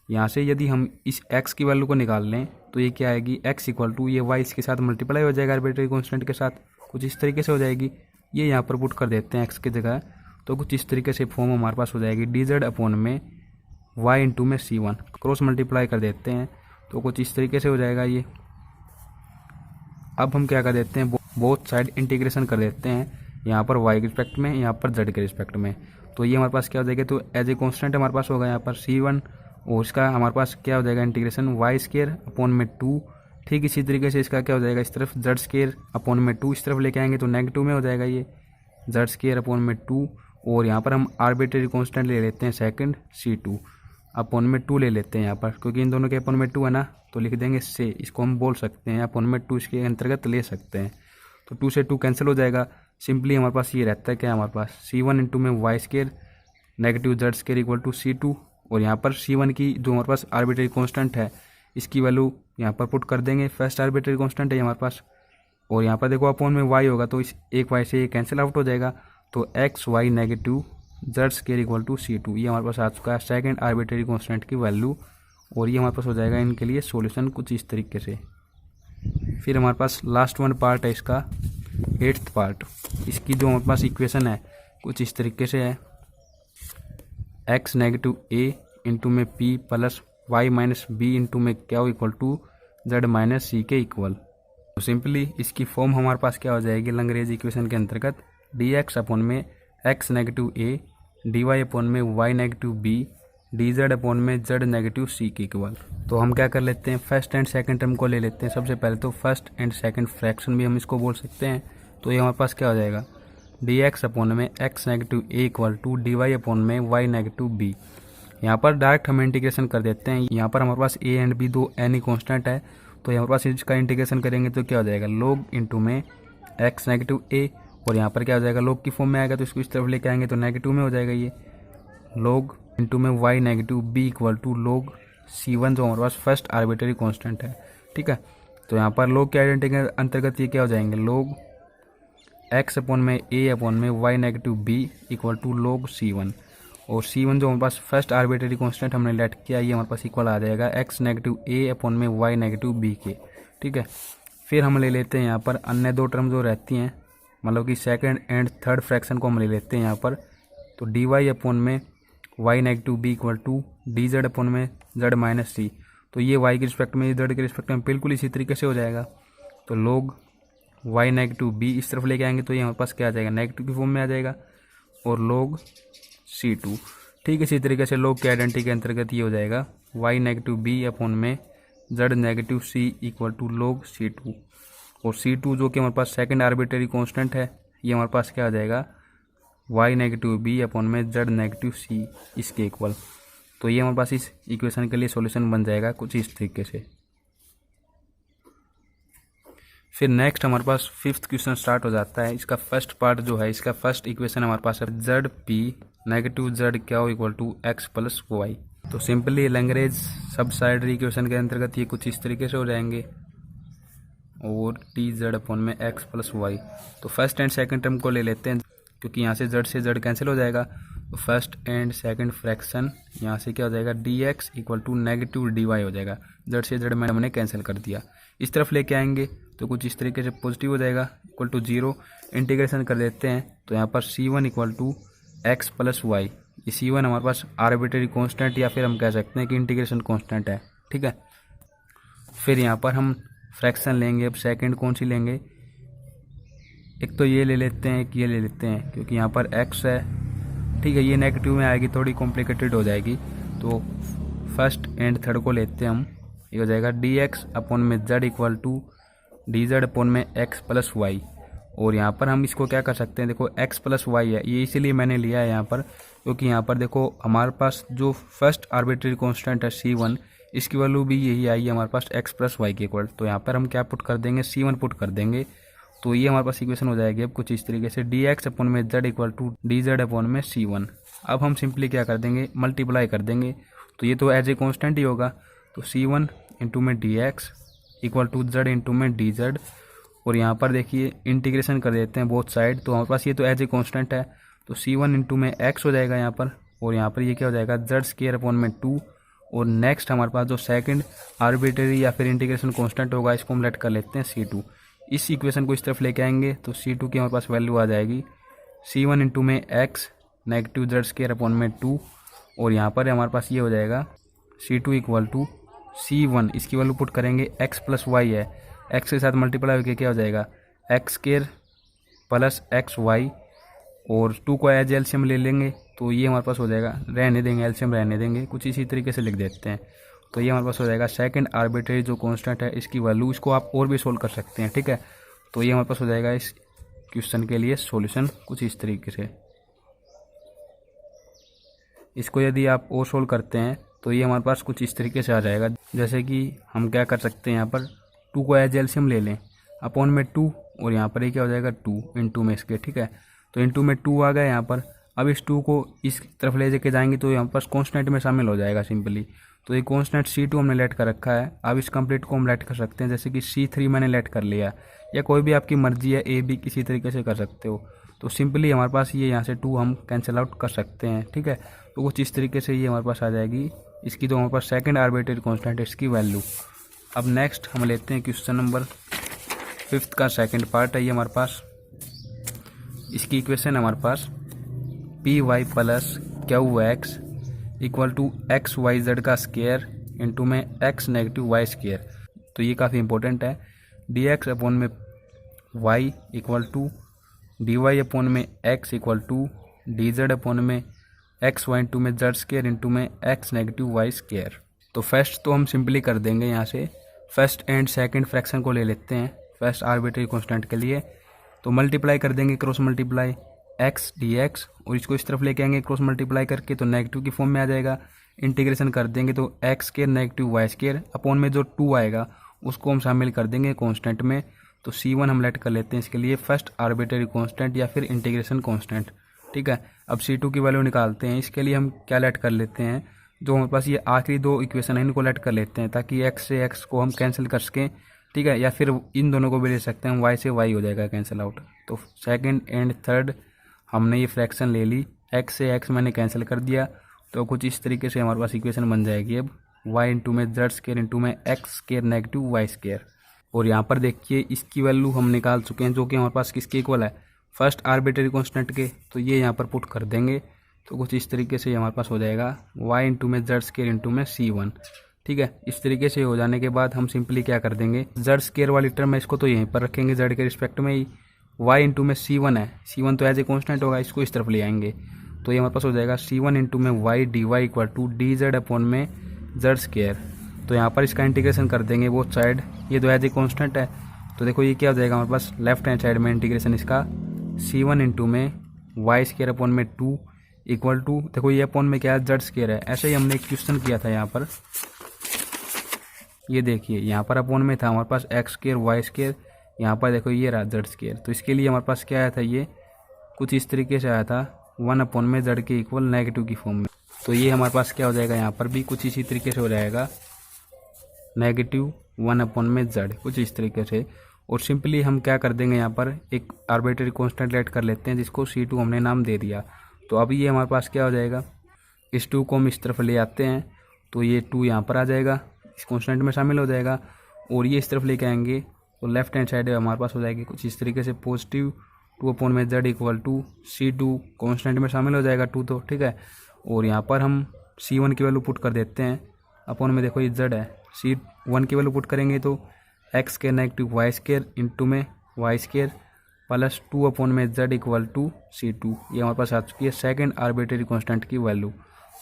यहाँ से यदि हम इस x की वैल्यू को निकाल लें तो ये क्या आएगी x इक्वल टू ये y इसके साथ मल्टीप्लाई हो जाएगा आर्बिट्री कांस्टेंट के साथ, कुछ इस तरीके से हो जाएगी। ये यहाँ पर पुट कर देते हैं x की जगह, तो कुछ इस तरीके से फॉर्म हमारे पास हो जाएगी डी जेड अपॉन में y इंटू में C1, क्रॉस मल्टीप्लाई कर देते हैं तो कुछ इस तरीके से हो जाएगा ये। अब हम क्या कर देते हैं, बोथ साइड इंटीग्रेशन कर देते हैं, यहाँ पर y के रिस्पेक्ट में, यहाँ पर z के रिस्पेक्ट में। तो ये हमारे पास क्या हो जाएगा, तो एज ए कॉन्स्टेंट हमारे पास होगा यहाँ पर C1, और इसका हमारे पास क्या हो जाएगा इंटीग्रेशन y स्केयर अपॉन में 2। ठीक इसी तरीके से इसका क्या हो जाएगा, इस तरफ z स्केयर अपॉन में 2 इस तरफ लेके आएंगे तो नेगेटिव में हो जाएगा ये z स्केयर अपॉन में 2। और यहाँ पर हम आर्बिट्री कांस्टेंट ले लेते हैं सेकंड C2 अपॉन में 2 ले लेते हैं यहाँ पर, क्योंकि इन दोनों के अपॉन में 2 है ना, तो लिख देंगे से, इसको हम बोल सकते हैं अपॉन में 2 इसके अंतर्गत ले सकते हैं। तो 2 से 2 कैंसिल हो जाएगा, सिंपली हमारे पास ये रहता है क्या, हमारे पास C1 इंटू में y square negative Z square equal to C2, और यहाँ पर C1 की जो हमारे पास आर्बिट्री कांस्टेंट है इसकी वैल्यू यहाँ पर पुट कर देंगे। फर्स्ट आर्बिट्री कांस्टेंट है हमारे पास और यहाँ पर देखो अपॉन में वाई होगा तो इस एक वाई से ये कैंसिल आउट हो जाएगा, तो x y negative Z square equal to C2, ये हमारे पास आ चुका है सेकंड आर्बिट्रेरी कांस्टेंट की वैल्यू। और ये हमारे पास हो जाएगा इनके लिए सॉल्यूशन कुछ इस तरीके से। फिर हमारे पास लास्ट वन पार्ट है इसका, 8th पार्ट। इसकी जो हमारे पास इक्वेशन है कुछ इस तरीके से है, एक्स नेगेटिव ए इंटू में p plus y minus b into में क्या equal to z minus c के इक्वल। तो सिंपली इसकी फॉर्म हमारे पास क्या हो जाएगी लैग्रेंज इक्वेशन के अंतर्गत, डी एक्स अपॉन में x negative a, d Y upon में y negative b, d Z upon में जेड नेगेटिव सी के इक्वल। तो हम क्या कर लेते हैं, फर्स्ट एंड सेकंड टर्म को ले लेते हैं। सबसे पहले तो फर्स्ट एंड सेकंड फ्रैक्शन भी हम इसको बोल सकते हैं। तो ये हमारे पास क्या हो जाएगा, डी एक्स अपॉन में x negative a equal to D Y upon में वाई नेगेटिव बी। यहाँ पर डायरेक्ट हम इंटीग्रेशन कर देते हैं। यहाँ पर हमारे पास ए एंड बी दो एनी कॉन्स्टेंट है, तो हमारे पास इसका इंटीग्रेशन करेंगे तो क्या हो जाएगा, लोग इंटू में एक्स नेगेटिव ए, और यहाँ पर क्या हो जाएगा लोग की फॉर्म में आएगा तो इसको इस तरफ लेके आएंगे तो नेगेटिव में हो जाएगा ये, लोग इंटू में y negative b equal to log C1 जो हमारे पास फर्स्ट आर्बिट्रेरी कांस्टेंट है। ठीक है, तो यहाँ पर लोग के आइडेंटिटी के अंतर्गत ये क्या हो जाएंगे, लोग एक्स अपॉन में ए अपॉन में y negative b equal to log C1, और C1 जो हमारे पास फर्स्ट आर्बिट्रेरी कांस्टेंट हमने लेट किया ये हमारे पास इक्वल आ जाएगा एक्स नेगेटिव ए अपॉन में वाई नेगेटिव बी के। ठीक है, फिर हम ले लेते हैं यहाँ पर अन्य दो टर्म जो रहती हैं, मतलब कि सेकंड एंड थर्ड फ्रैक्शन को हम ले लेते हैं यहाँ पर। तो डी वाई अपॉन में y negative b equal to D Z upon में जेड माइनस सी। तो ये वाई के रिस्पेक्ट में, जेड के रिस्पेक्ट में बिल्कुल इसी तरीके से हो जाएगा। तो लोग वाई नेगेटिव बी इस तरफ लेके आएंगे तो ये हमारे पास क्या आ जाएगा, नेगेटिव की फॉर्म में आ जाएगा, और लोग C2। ठीक है, इसी तरीके से लोग के आइडेंटिटी के अंतर्गत ये हो जाएगा वाई नेगेटिव बी अपॉन में z negative c equal to log C2, और C2 जो कि हमारे पास सेकंड आर्बिट्रेरी कांस्टेंट है ये हमारे पास क्या आ जाएगा, वाई नेगेटिव बी अपॉन में जेड नेगेटिव सी इसके इक्वल। तो ये हमारे पास इस इक्वेशन के लिए सॉल्यूशन बन जाएगा कुछ इस तरीके से। फिर नेक्स्ट हमारे पास 5th क्वेश्चन स्टार्ट हो जाता है। इसका फर्स्ट पार्ट जो है, इसका फर्स्ट इक्वेशन हमारे पास है जेड पी नेगेटिव जेड क्या हो equal to x plus y. तो सिंपली लैग्रेंज सबसाइडरी इक्वेशन के अंतर्गत ये कुछ इस तरीके से हो जाएंगे, और टी जेड अपॉन में एक्स प्लस वाई। तो फर्स्ट एंड सेकंड टर्म को ले लेते हैं, क्योंकि यहाँ से जेड कैंसिल हो जाएगा। तो फर्स्ट एंड सेकंड फ्रैक्शन यहाँ से क्या हो जाएगा, d x equal to negative d y हो जाएगा। जेड से जेड मैंने कैंसिल कर दिया, इस तरफ लेके आएंगे तो कुछ इस तरीके से पॉजिटिव हो जाएगा, इक्वल टू 0। इंटीग्रेशन कर देते हैं तो यहाँ पर C1 equal to x plus y. ये C1 हमारे पास आर्बिट्रेरी कांस्टेंट या फिर हम कह सकते हैं कि इंटीग्रेशन कांस्टेंट है। ठीक है, फिर यहाँ पर हम फ्रैक्शन लेंगे। अब सेकंड कौन सी लेंगे, एक तो ये ले लेते हैं, एक ये ले लेते हैं, क्योंकि यहाँ पर x है। ठीक है, ये नेगेटिव में आएगी, थोड़ी कॉम्प्लिकेटेड हो जाएगी। तो फर्स्ट एंड थर्ड को लेते हैं हम, ये हो जाएगा डी एक्स अपॉन में Z equal to D Z upon में एक्स प्लस वाई। और यहाँ पर हम इसको क्या कर सकते हैं, देखो एक्स प्लस वाई है, ये इसीलिए मैंने लिया है यहाँ पर, क्योंकि यहाँ पर देखो हमारे पास जो फर्स्ट आर्बिट्रेरी कांस्टेंट है C1, इसकी वैल्यू भी यही आई है हमारे पास एक्स प्लस वाई के इक्वल। तो यहाँ पर हम क्या पुट कर देंगे, C1 पुट कर देंगे। तो ये हमारे पास इक्वेशन हो जाएगी अब कुछ इस तरीके से, डी एक्स अपॉन में Z equal to D Z upon में C1। अब हम सिंपली क्या कर देंगे, मल्टीप्लाई कर देंगे। तो ये तो एज ए कॉन्स्टेंट ही होगा, तो C1 इंटू में D x equal to z into में डी जेड, और यहाँ पर देखिए इंटीग्रेशन कर देते हैं बोथ साइड। तो हमारे पास ये तो एज ए कॉन्स्टेंट है, तो C1 इंटू में एक्स हो जाएगा यहाँ पर, और यहाँ पर ये क्या हो जाएगा, जेड स्क्वायर अपॉन में 2। और नेक्स्ट हमारे पास जो सेकंड आर्बिट्रेरी या फिर इंटीग्रेशन कांस्टेंट होगा, इसको हम लेट कर लेते हैं C2। इस इक्वेशन को इस तरफ लेके आएंगे तो C2 की हमारे पास वैल्यू आ जाएगी C1 इंटू में x negative Z square upon में 2, और यहाँ पर हमारे पास ये हो जाएगा C2 इक्वल टू C1, इसकी वैल्यू पुट करेंगे, एक्स प्लस वाई है, एक्स के साथ मल्टीप्लाई होकर क्या हो जाएगा, x square plus x y, और 2 को एज एलसीएम ले लेंगे तो ये हमारे पास हो जाएगा, रहने देंगे एलसीएम रहने देंगे, कुछ इसी तरीके से लिख देते हैं। तो ये हमारे पास हो जाएगा सेकंड आर्बिट्रेरी जो कांस्टेंट है इसकी वैल्यू। इसको आप और भी सोल्व कर सकते हैं। ठीक है, तो ये हमारे पास हो जाएगा इस क्वेश्चन के लिए सॉल्यूशन कुछ इस तरीके से। इसको यदि आप और सोल्व करते हैं तो ये हमारे पास कुछ इस तरीके से आ जाएगा, जैसे कि हम क्या कर सकते हैं, यहाँ पर 2 को एज एलसीएम ले लें, अपॉन में 2, और यहाँ पर ये क्या हो जाएगा 2 इंटू में इसके। ठीक है, तो इंटू में 2 आ गया यहाँ पर। अब इस 2 को इस तरफ ले जाके जाएंगे तो यहाँ पर कॉन्स्टेंट में शामिल हो जाएगा सिंपली। तो ये कॉन्स्टेंट C2 हमने लेट कर रखा है। अब इस कंप्लीट को हम लेट कर सकते हैं, जैसे कि C3 मैंने लेट कर लिया, या कोई भी आपकी मर्जी है, A B किसी तरीके से कर सकते हो। तो सिंपली हमारे पास ये यहाँ से 2 हम कैंसिल आउट कर सकते हैं, ठीक है। तो कुछ इस तरीके से ये हमारे पास आ जाएगी इसकी, तो हमारे पास सेकंड आर्बिट्रेरी कांस्टेंट इसकी वैल्यू। अब नेक्स्ट हम लेते हैं क्वेश्चन नंबर 5 का सेकंड पार्ट है ये हमारे पास। इसकी इक्वेशन हमारे पास PY plus QX equal to XYZ का स्क्वायर इंटू में X नेगेटिव Y स्क्वायर। तो ये काफ़ी इंपॉर्टेंट है। DX अपॉन में Y equal to DY upon में X equal to DZ upon में XY इंटू में Z स्क्वायर इंटू में X नेगेटिव Y स्क्वायर। तो फर्स्ट तो हम सिंपली कर देंगे, यहाँ से फर्स्ट एंड सेकंड फ्रैक्शन को ले लेते हैं फर्स्ट आर्बिट्रेरी कांस्टेंट के लिए। तो मल्टीप्लाई कर देंगे, क्रॉस मल्टीप्लाई x dx, और इसको इस तरफ लेके आएंगे क्रॉस मल्टीप्लाई करके, तो नेगेटिव की फॉर्म में आ जाएगा। इंटीग्रेशन कर देंगे तो x square negative y square upon में जो 2 आएगा उसको हम शामिल कर देंगे कांस्टेंट में। तो C1 हम लेट कर लेते हैं इसके लिए फर्स्ट आर्बिट्रेरी कांस्टेंट या फिर इंटीग्रेशन कांस्टेंट, ठीक है। अब C2 की वैल्यू निकालते हैं। इसके लिए हम क्या लेट कर लेते हैं, जो हमारे पास ये आखिरी 2 इक्वेशन है इनको लेट कर लेते हैं, ताकि x से x को हम कैंसिल कर सकें, ठीक है। या फिर इन दोनों को भी ले सकते हैं, y से y हो जाएगा कैंसिल आउट। तो सेकंड एंड थर्ड हमने ये फ्रैक्शन ले ली, x से x मैंने कैंसिल कर दिया। तो कुछ इस तरीके से हमारे पास इक्वेशन बन जाएगी अब y इंटू में z स्क्वायर इंटू में x square negative y square. और यहाँ पर देखिए इसकी वैल्यू हम निकाल चुके हैं, जो कि हमारे पास किसके इक्वल है, फर्स्ट आर्बिट्रेरी कांस्टेंट के। तो ये यहाँ पर पुट कर देंगे, तो कुछ इस तरीके से हमारे पास हो जाएगा y इंटू में z स्क्वायर इंटू में C1, ठीक है। इस तरीके से हो जाने के बाद हम सिंपली क्या कर देंगे, z स्क्वायर वाली टर्म है इसको तो यहीं पर रखेंगे z के रिस्पेक्ट में ही। y इंटू में C1 है, C1 तो एज ए कॉन्स्टेंट होगा, इसको इस तरफ ले आएंगे। तो ये हमारे पास हो जाएगा C1 इंटू में y dy equal to dz upon में z स्क्वायर। तो यहाँ पर इसका इंटीग्रेशन कर देंगे बोथ साइड, ये तो एज ए कॉन्स्टेंट है। तो देखो ये क्या हो जाएगा हमारे पास लेफ्ट हैंड साइड में इंटीग्रेशन इसका C1 इंटू में y स्क्वायर अपॉन में 2 इक्वल टू, देखो ये अपॉन में क्या है, z स्क्वायर है। ऐसे ही हमने एक क्वेश्चन किया था यहाँ पर, ये देखिए यहाँ पर अपॉन में था हमारे पास x स्क्वायर y स्क्वायर, यहाँ पर देखो ये रहा z स्क्वायर। तो इसके लिए हमारे पास क्या आया था, ये कुछ इस तरीके से आया था 1 अपॉन में z के इक्वल नेगेटिव की फॉर्म में। तो ये हमारे पास क्या हो जाएगा, यहाँ पर भी कुछ इसी तरीके से हो जाएगा नेगेटिव 1 अपॉन में z, कुछ इस तरीके से। और सिंपली हम क्या कर देंगे, यहाँ पर एक आर्बिट्रेरी कांस्टेंट लेट कर लेते हैं जिसको C2 हमने नाम दे दिया। तो अभी ये हमारे पास क्या हो जाएगा, इस 2 को हम इस तरफ ले आते हैं, तो ये 2 यहाँ पर आ जाएगा, इस कांस्टेंट में शामिल हो जाएगा। और ये इस तरफ लेके आएंगे तो लेफ्ट हैंड साइड हमारे पास हो जाएगी कुछ इस तरीके से पॉजिटिव 2 अपॉन में z equal to C2 constant में शामिल हो जाएगा 2 तो, ठीक है। और यहाँ पर हम C1 की वैल्यू पुट कर देते हैं, अपॉन में देखो ये z है, C1 की वैल्यू पुट करेंगे तो x square negative y square into में y स्क्वायर प्लस 2 अपॉन में z इक्वल टू C2। ये हमारे पास आ चुकी है सेकंड आर्बिट्रेरी कांस्टेंट की वैल्यू।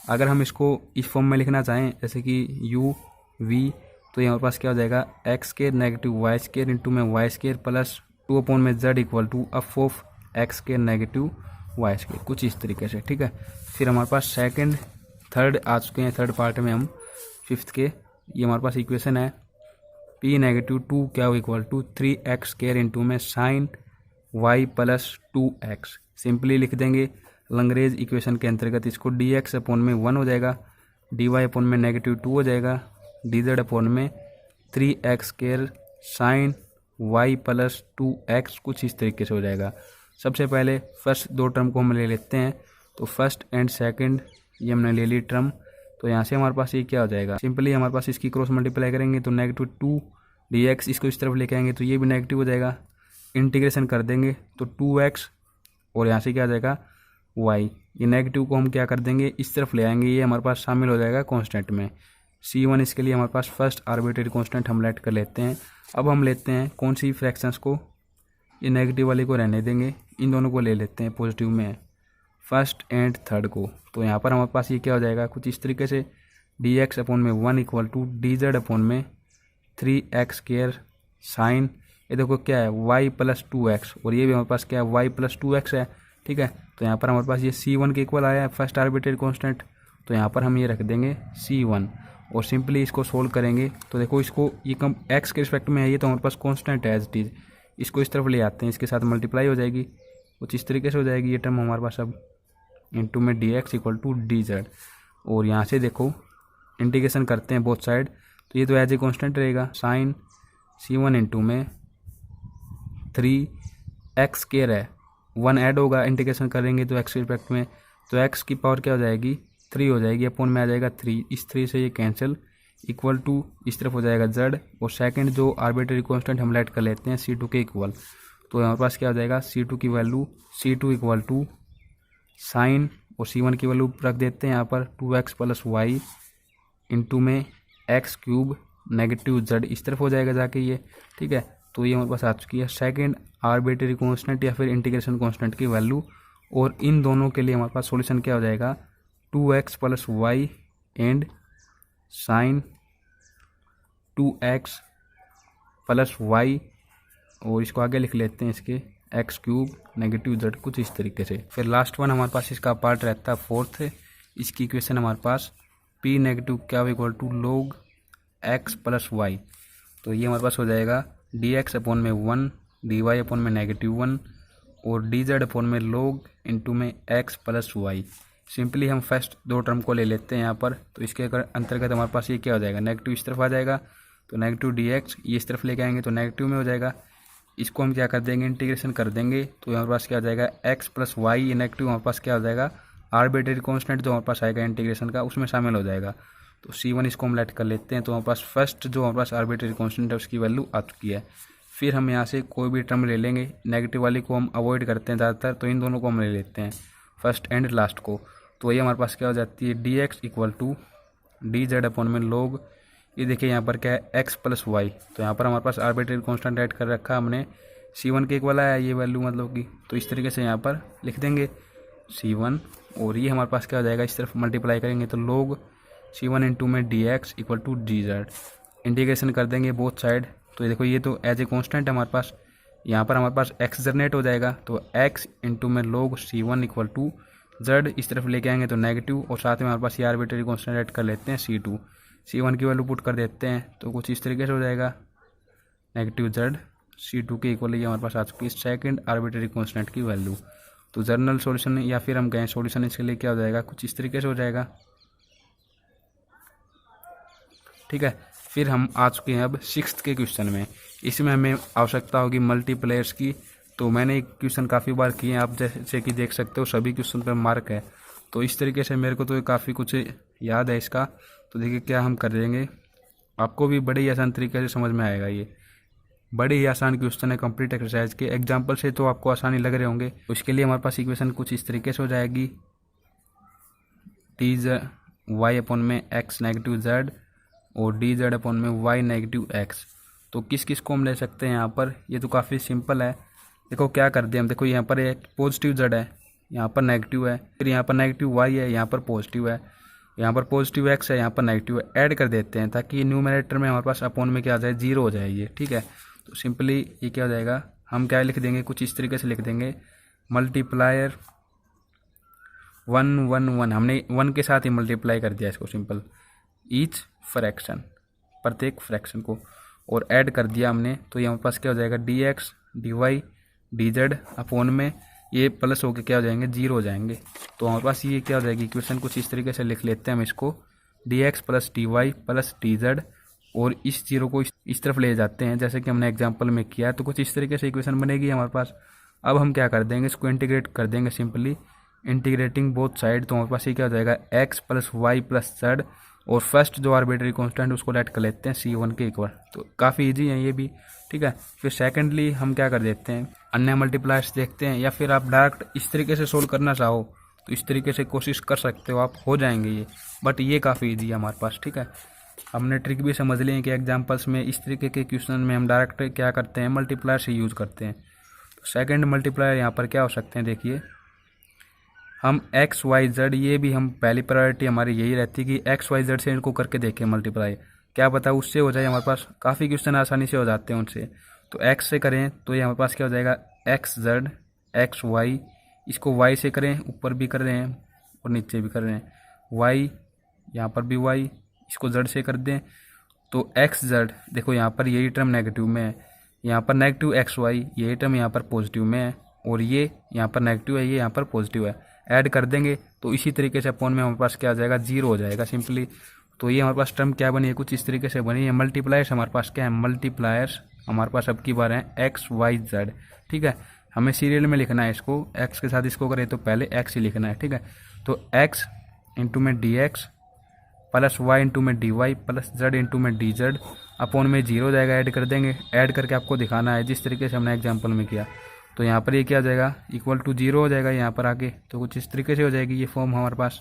अगर हम इसको इस फॉर्म में लिखना चाहें जैसे कि u v, तो ये हमारे पास क्या हो जाएगा x square negative y square into में y स्क्वायर प्लस 2 अपॉन में z equal to of of x square negative y square, कुछ इस तरीके से, ठीक है। फिर हमारे पास सेकंड थर्ड आ चुके हैं, थर्ड पार्ट में हम 5th के। ये हमारे पास इक्वेशन है p नेगेटिव 2 क्या equal to 3x square into में sine y plus 2x। Simply लिख देंगे लंगरेज इक्वेशन के अंतर्गत, इसको dx अपॉन में 1 हो जाएगा, dy अपॉन में नेगेटिव 2 हो जाएगा, dz अपॉन में 3x square sine y plus 2x, कुछ इस तरीके से हो जाएगा। सबसे पहले फर्स्ट 2 टर्म को हम ले लेते हैं, तो फर्स्ट एंड सेकंड ये हमने ले ली टर्म। तो यहाँ से हमारे पास ये क्या हो जाएगा, सिंपली हमारे पास इसकी क्रॉस मल्टीप्लाई करेंगे तो नेगेटिव 2 dx, इसको इस तरफ लेके आएंगे तो ये भी नेगेटिव हो जाएगा। इंटीग्रेशन कर देंगे तो 2x और यहाँ से क्या आ जाएगा y, ये नेगेटिव को हम क्या कर देंगे इस तरफ ले आएंगे, ये हमारे पास शामिल हो जाएगा कांस्टेंट में C1। इसके लिए हमारे पास फर्स्ट आर्बिट्रेरी कांस्टेंट हम लेट कर लेते हैं। अब हम लेते हैं कौन सी फ्रैक्शंस को, ये नेगेटिव वाले को रहने देंगे, इन दोनों को ले लेते हैं पॉजिटिव में, फर्स्ट एंड थर्ड को। तो यहाँ पर हमारे पास ये क्या हो जाएगा कुछ इस तरीके से dx अपॉन में 1 इक्वल टू dz अपॉन में 3x स्क्वायर साइन, ये देखो क्या है y प्लस 2x, और ये भी हमारे पास क्या है y प्लस 2x है, ठीक है। तो यहाँ पर हमारे पास ये C1 के इक्वल आया है फर्स्ट आर्बिट्रेरी कांस्टेंट, तो यहाँ पर हम ये रख देंगे C1 और सिंपली इसको सोल्व करेंगे। तो देखो इसको ये कम x के रिस्पेक्ट में है, ये तो हमारे पास कांस्टेंट है एज इट इज़, इसको इस तरफ ले आते हैं, इसके साथ मल्टीप्लाई हो जाएगी, कुछ इस तरीके से हो जाएगी ये टर्म हमारे पास अब, इंटू में dx इक्वल टू dz। और यहाँ से देखो इंटीग्रेशन करते हैं बोथ साइड, तो ये तो एज ए कॉन्स्टेंट रहेगा। साइन C1 इंटू में 3x स्क्वायर है, 1 ऐड होगा, इंटीग्रेशन करेंगे तो x के रिस्पेक्ट में, तो x की पावर क्या हो जाएगी 3 हो जाएगी, अपॉन में आ जाएगा 3, इस 3 से ये कैंसिल, इक्वल टू इस तरफ हो जाएगा z, और सेकंड जो आर्बिट्रेरी कांस्टेंट हम लेट कर लेते हैं C2 के इक्वल, तो हमारे पास क्या हो जाएगा C2 की value C2 equal to sign और C1 की वैल्यू रख देते हैं यहाँ पर 2x प्लस वाई इंटू में x क्यूब नेगेटिव z, इस तरफ हो जाएगा जाके ये, ठीक है। तो ये हमारे पास आ चुकी है सेकंड आर्बिट्रेरी कांस्टेंट या फिर इंटीग्रेशन कांस्टेंट की वैल्यू, और इन दोनों के लिए हमारे पास सॉल्यूशन क्या हो जाएगा 2x plus y and sine 2x plus y, और इसको आगे लिख लेते हैं इसके x क्यूब नेगेटिव z, कुछ इस तरीके से। फिर लास्ट वन हमारे पास इसका पार्ट रहता है फोर्थ, इसकी इक्वेशन हमारे पास p नेगेटिव क्या equal to log x plus y, तो ये हमारे पास हो जाएगा dx अपॉन में 1, dy अपॉन में -1 और dz अपॉन में log इंटू में x प्लस वाई। सिंपली हम फर्स्ट दो टर्म को ले लेते हैं यहाँ पर, तो इसके अंतर्गत हमारे पास ये क्या हो जाएगा नेगेटिव इस तरफ आ जाएगा, तो नेगेटिव dx ये इस तरफ लेके आएंगे तो नेगेटिव में हो जाएगा, इसको हम क्या कर देंगे इंटीग्रेशन कर देंगे, तो हमारे पास क्या हो जाएगा x प्लस वाई, नेगेटिव हमारे पास क्या हो जाएगा आर्बिट्रेरी कांस्टेंट जो हमारे पास आएगा इंटीग्रेशन का उसमें शामिल हो जाएगा, तो C1 इसको हम लेट कर लेते हैं, तो हमारे पास फर्स्ट जो हमारे पास आर्बिट्रेरी कांस्टेंट है उसकी वैल्यू आ चुकी है। फिर हम यहाँ से कोई भी टर्म ले लेंगे, नेगेटिव वाली को हम अवॉइड करते हैं ज़्यादातर, तो इन दोनों को हम ले लेते हैं फर्स्ट एंड लास्ट को, तो ये हमारे पास क्या हो जाती है dx equal to dz upon में log, ये देखिए यहाँ पर क्या है x प्लस वाई, तो यहाँ पर हमारे पास आर्बिट्रेरी कांस्टेंट ऐड कर रखा हमने, C1 के इक्वल आया ये वैल्यू मतलब की, तो इस तरीके से यहाँ पर लिख देंगे C1, और ये हमारे पास क्या हो जाएगा इस तरफ मल्टीप्लाई करेंगे तो log C1 इंटू में dx equal to dz, integration कर देंगे बोथ साइड, तो ये देखो ये तो एज ए कांस्टेंट है हमारे पास, यहाँ पर हमारे पास x जनरेट हो जाएगा, तो x इंटू में log C1 equal to z, इस तरफ लेके आएंगे तो नेगेटिव, और साथ में हमारे पास ये आर्बिट्रेरी कांस्टेंट ऐड कर लेते हैं C2, C1 की वैल्यू पुट कर देते हैं, तो कुछ इस तरीके से हो जाएगा नेगेटिव z C2 के इक्वल, ये हमारे पास आ चुकी है सेकंड आर्बिट्रेरी कांस्टेंट की वैल्यू। तो जर्नल सॉल्यूशन या फिर हम कहें सॉल्यूशन इसके लिए क्या हो जाएगा कुछ इस तरीके से हो जाएगा, ठीक है। फिर हम आ चुके हैं अब सिक्स्थ के क्वेश्चन में, इसमें हमें आवश्यकता होगी मल्टीप्लायर्स की, तो मैंने एक क्वेश्चन काफ़ी बार किए हैं, आप जैसे कि देख सकते हो सभी क्वेश्चन पर मार्क है, तो इस तरीके से मेरे को तो काफ़ी कुछ याद है इसका, तो देखिए क्या हम कर देंगे, आपको भी बड़े ही आसान तरीके से समझ में आएगा, ये बड़े ही आसान क्वेश्चन है कंप्लीट एक्सरसाइज के, एग्जाम्पल से तो आपको आसानी लग रहे होंगे, तो इसके लिए हमारे पास इक्वेशन कुछ इस तरीके से हो जाएगी dy अपॉन में x नेगेटिव z और dz अपॉन में y नेगेटिव x, तो किस किस को हम ले सकते हैं यहाँ पर, ये तो काफ़ी सिंपल है। देखो क्या कर दिया हम, देखो यहाँ पर एक पॉजिटिव z है, यहाँ पर नेगेटिव है, फिर यहाँ पर नेगेटिव y है, यहाँ पर पॉजिटिव है, यहाँ पर पॉजिटिव x है, यहाँ पर नेगेटिव है, ऐड कर देते हैं ताकि न्यूमरेटर में हमारे पास अपॉन में क्या आ जाए 0 हो जाए ये, ठीक है। तो सिंपली ये क्या हो जाएगा, हम क्या लिख देंगे कुछ इस तरीके से लिख देंगे मल्टीप्लायर 1 1 1, हमने 1 के साथ ही मल्टीप्लाई कर दिया इसको, सिंपल ईच फ्रैक्शन प्रत्येक फ्रैक्शन को, और ऐड कर दिया हमने, तो ये हमारे पास क्या हो जाएगा dx dy dz अपॉन में ये प्लस होके क्या हो जाएंगे 0 हो जाएंगे, तो हमारे पास ये क्या हो जाएगी इक्वेशन कुछ इस तरीके से लिख लेते हैं हम इसको dx plus dy plus dz, और इस 0 को इस तरफ ले जाते हैं जैसे कि हमने एग्जांपल में किया है, तो कुछ इस तरीके से इक्वेशन बनेगी हमारे पास। अब हम क्या कर देंगे इसको इंटीग्रेट कर देंगे, सिंपली इंटीग्रेटिंग बोथ साइड, तो हमारे पास ये क्या हो जाएगा x plus y plus z, और फर्स्ट जो आर्बिट्रेरी कांस्टेंट उसको लेट कर लेते हैं C1 के इक्वल, तो काफ़ी इजी है ये भी, ठीक है। फिर सेकेंडली हम क्या कर देते हैं अन्य मल्टीप्लायर्स देखते हैं, या फिर आप डायरेक्ट इस तरीके से सोल्व करना चाहो तो इस तरीके से कोशिश कर सकते हो, आप हो जाएंगे ये, बट ये काफ़ी ईजी है हमारे पास, ठीक है। हमने ट्रिक भी समझ ली है कि एग्जाम्पल्स में इस तरीके के क्वेश्चन में हम डायरेक्ट क्या करते हैं मल्टीप्लायर से यूज़ करते हैं। तो सेकंड मल्टीप्लायर यहाँ पर क्या हो सकते हैं, देखिए हम x y z, ये भी हम पहली प्रायोरिटी हमारी यही रहती है कि x y z से इनको करके देखें मल्टीप्लाई, क्या पता उससे हो जाए, हमारे पास काफ़ी क्वेश्चन आसानी से हो जाते हैं उनसे। तो x से करें तो ये हमारे पास क्या हो जाएगा x z x y, इसको y से करें ऊपर भी कर रहे हैं और नीचे भी कर रहे हैं, y यहाँ पर भी y, इसको z से कर दें तो x z, देखो यहाँ पर यही टर्म नेगेटिव में है, यहाँ पर नेगेटिव x y, यही टर्म यहाँ पर पॉजिटिव में है, और ये यहाँ पर नेगेटिव है, ये यहाँ पर पॉजिटिव है, ऐड कर देंगे तो इसी तरीके से अपॉन में हमारे पास क्या आ जाएगा 0 हो जाएगा सिंपली। तो ये हमारे पास टर्म क्या बनी है, कुछ इस तरीके से बनी है। मल्टीप्लायर्स हमारे पास क्या है, मल्टीप्लायर्स हमारे पास अब की बार है एक्स वाई जेड। ठीक है, हमें सीरियल में लिखना है इसको, एक्स के साथ इसको करें तो पहले एक्स ही लिखना है। ठीक है, तो एक्स इंटू में D x plus Y into में D Y plus Z into में डी जेड अपॉन में जीरो जाएगा, ऐड कर देंगे। ऐड करके आपको दिखाना है जिस तरीके से हमने एग्जाम्पल में किया। तो यहाँ पर ये क्या हो जाएगा, इक्वल टू जीरो हो जाएगा यहाँ पर आके। तो कुछ इस तरीके से हो जाएगी ये फॉर्म हमारे पास।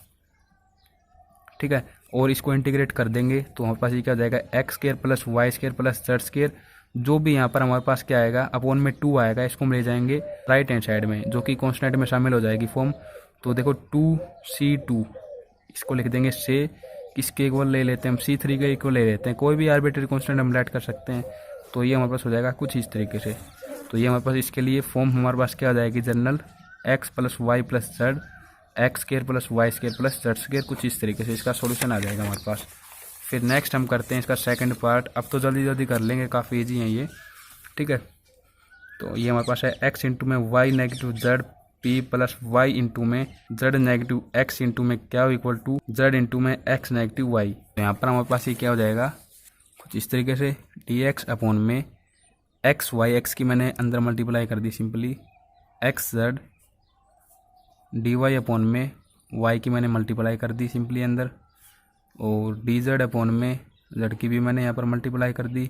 ठीक है, और इसको इंटीग्रेट कर देंगे तो हमारे पास ये क्या हो जाएगा, x square plus y square plus z square, जो भी यहाँ पर हमारे पास क्या आएगा अपॉन में 2 आएगा, इसको हम ले जाएंगे राइट हैंड साइड में, जो कि कॉन्स्टेंट में शामिल हो जाएगी फॉर्म। तो देखो 2C2 इसको लिख देंगे से, किसके इक्वल ले लेते हैं हम, C3 के इक्वल ले लेते हैं, कोई भी आर्बिट्री कॉन्स्टेंट हम लेट कर सकते हैं। तो ये हमारे पास हो जाएगा कुछ इस तरीके से। तो ये हमारे पास इसके लिए फॉर्म हमारे पास क्या आ जाएगी, general x plus y plus z, x square plus y square plus z square, कुछ इस तरीके से इसका सॉल्यूशन आ जाएगा हमारे पास। फिर नेक्स्ट हम करते हैं इसका सेकंड पार्ट। अब तो जल्दी जल्दी कर लेंगे, काफ़ी ईजी है ये। ठीक है, तो ये हमारे पास है एक्स इंटू में y negative z p plus Y into में जेड नेगेटिव एक्स इंटू में क्या इक्वल टू जेड इंटू में एक्स नेगेटिव वाई। तो यहाँ पर हमारे पास ये क्या हो जाएगा, कुछ इस तरीके से डी एक्स अपॉन में एक्स वाई, एक्स की मैंने अंदर मल्टीप्लाई कर दी simply, X Z D Y upon में वाई की मैंने मल्टीप्लाई कर दी सिंपली अंदर, और डी जेड अपॉन में जेड की भी मैंने यहाँ पर मल्टीप्लाई कर दी।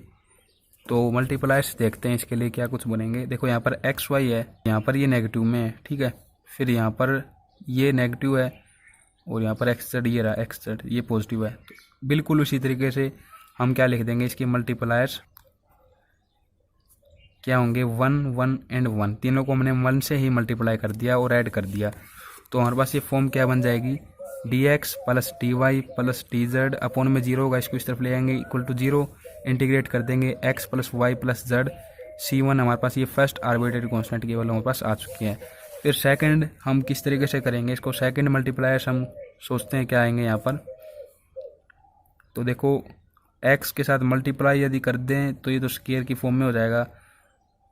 तो मल्टीप्लायर्स देखते हैं इसके लिए क्या कुछ बनेंगे। देखो यहाँ पर एक्स वाई है, यहाँ पर ये नेगेटिव में है। ठीक है, फिर यहाँ पर ये नेगेटिव है और यहाँ पर एक्स जेड ये रहा, एक्स जेड ये पॉजिटिव है। तो बिल्कुल उसी तरीके से हम क्या लिख देंगे, इसके मल्टीप्लायर्स क्या होंगे, 1 1 एंड 1, तीनों को हमने 1 से ही मल्टीप्लाई कर दिया और ऐड कर दिया। तो हमारे पास ये फॉर्म क्या बन जाएगी, d x plus D Y plus D Z upon में जीरो होगा, इसको इस तरफ ले आएंगे इक्वल टू जीरो, इंटीग्रेट कर देंगे x plus y plus z C1 हमारे पास ये फर्स्ट आर्बिट्रेरी कांस्टेंट की वैल्यू हमारे पास आ चुकी है। फिर सेकंड हम किस तरीके से करेंगे इसको, सेकंड मल्टीप्लायर्स हम सोचते हैं क्या आएंगे यहाँ पर। तो देखो एक्स के साथ मल्टीप्लाई यदि कर दें तो ये तो स्क्वायर की फॉर्म में हो जाएगा,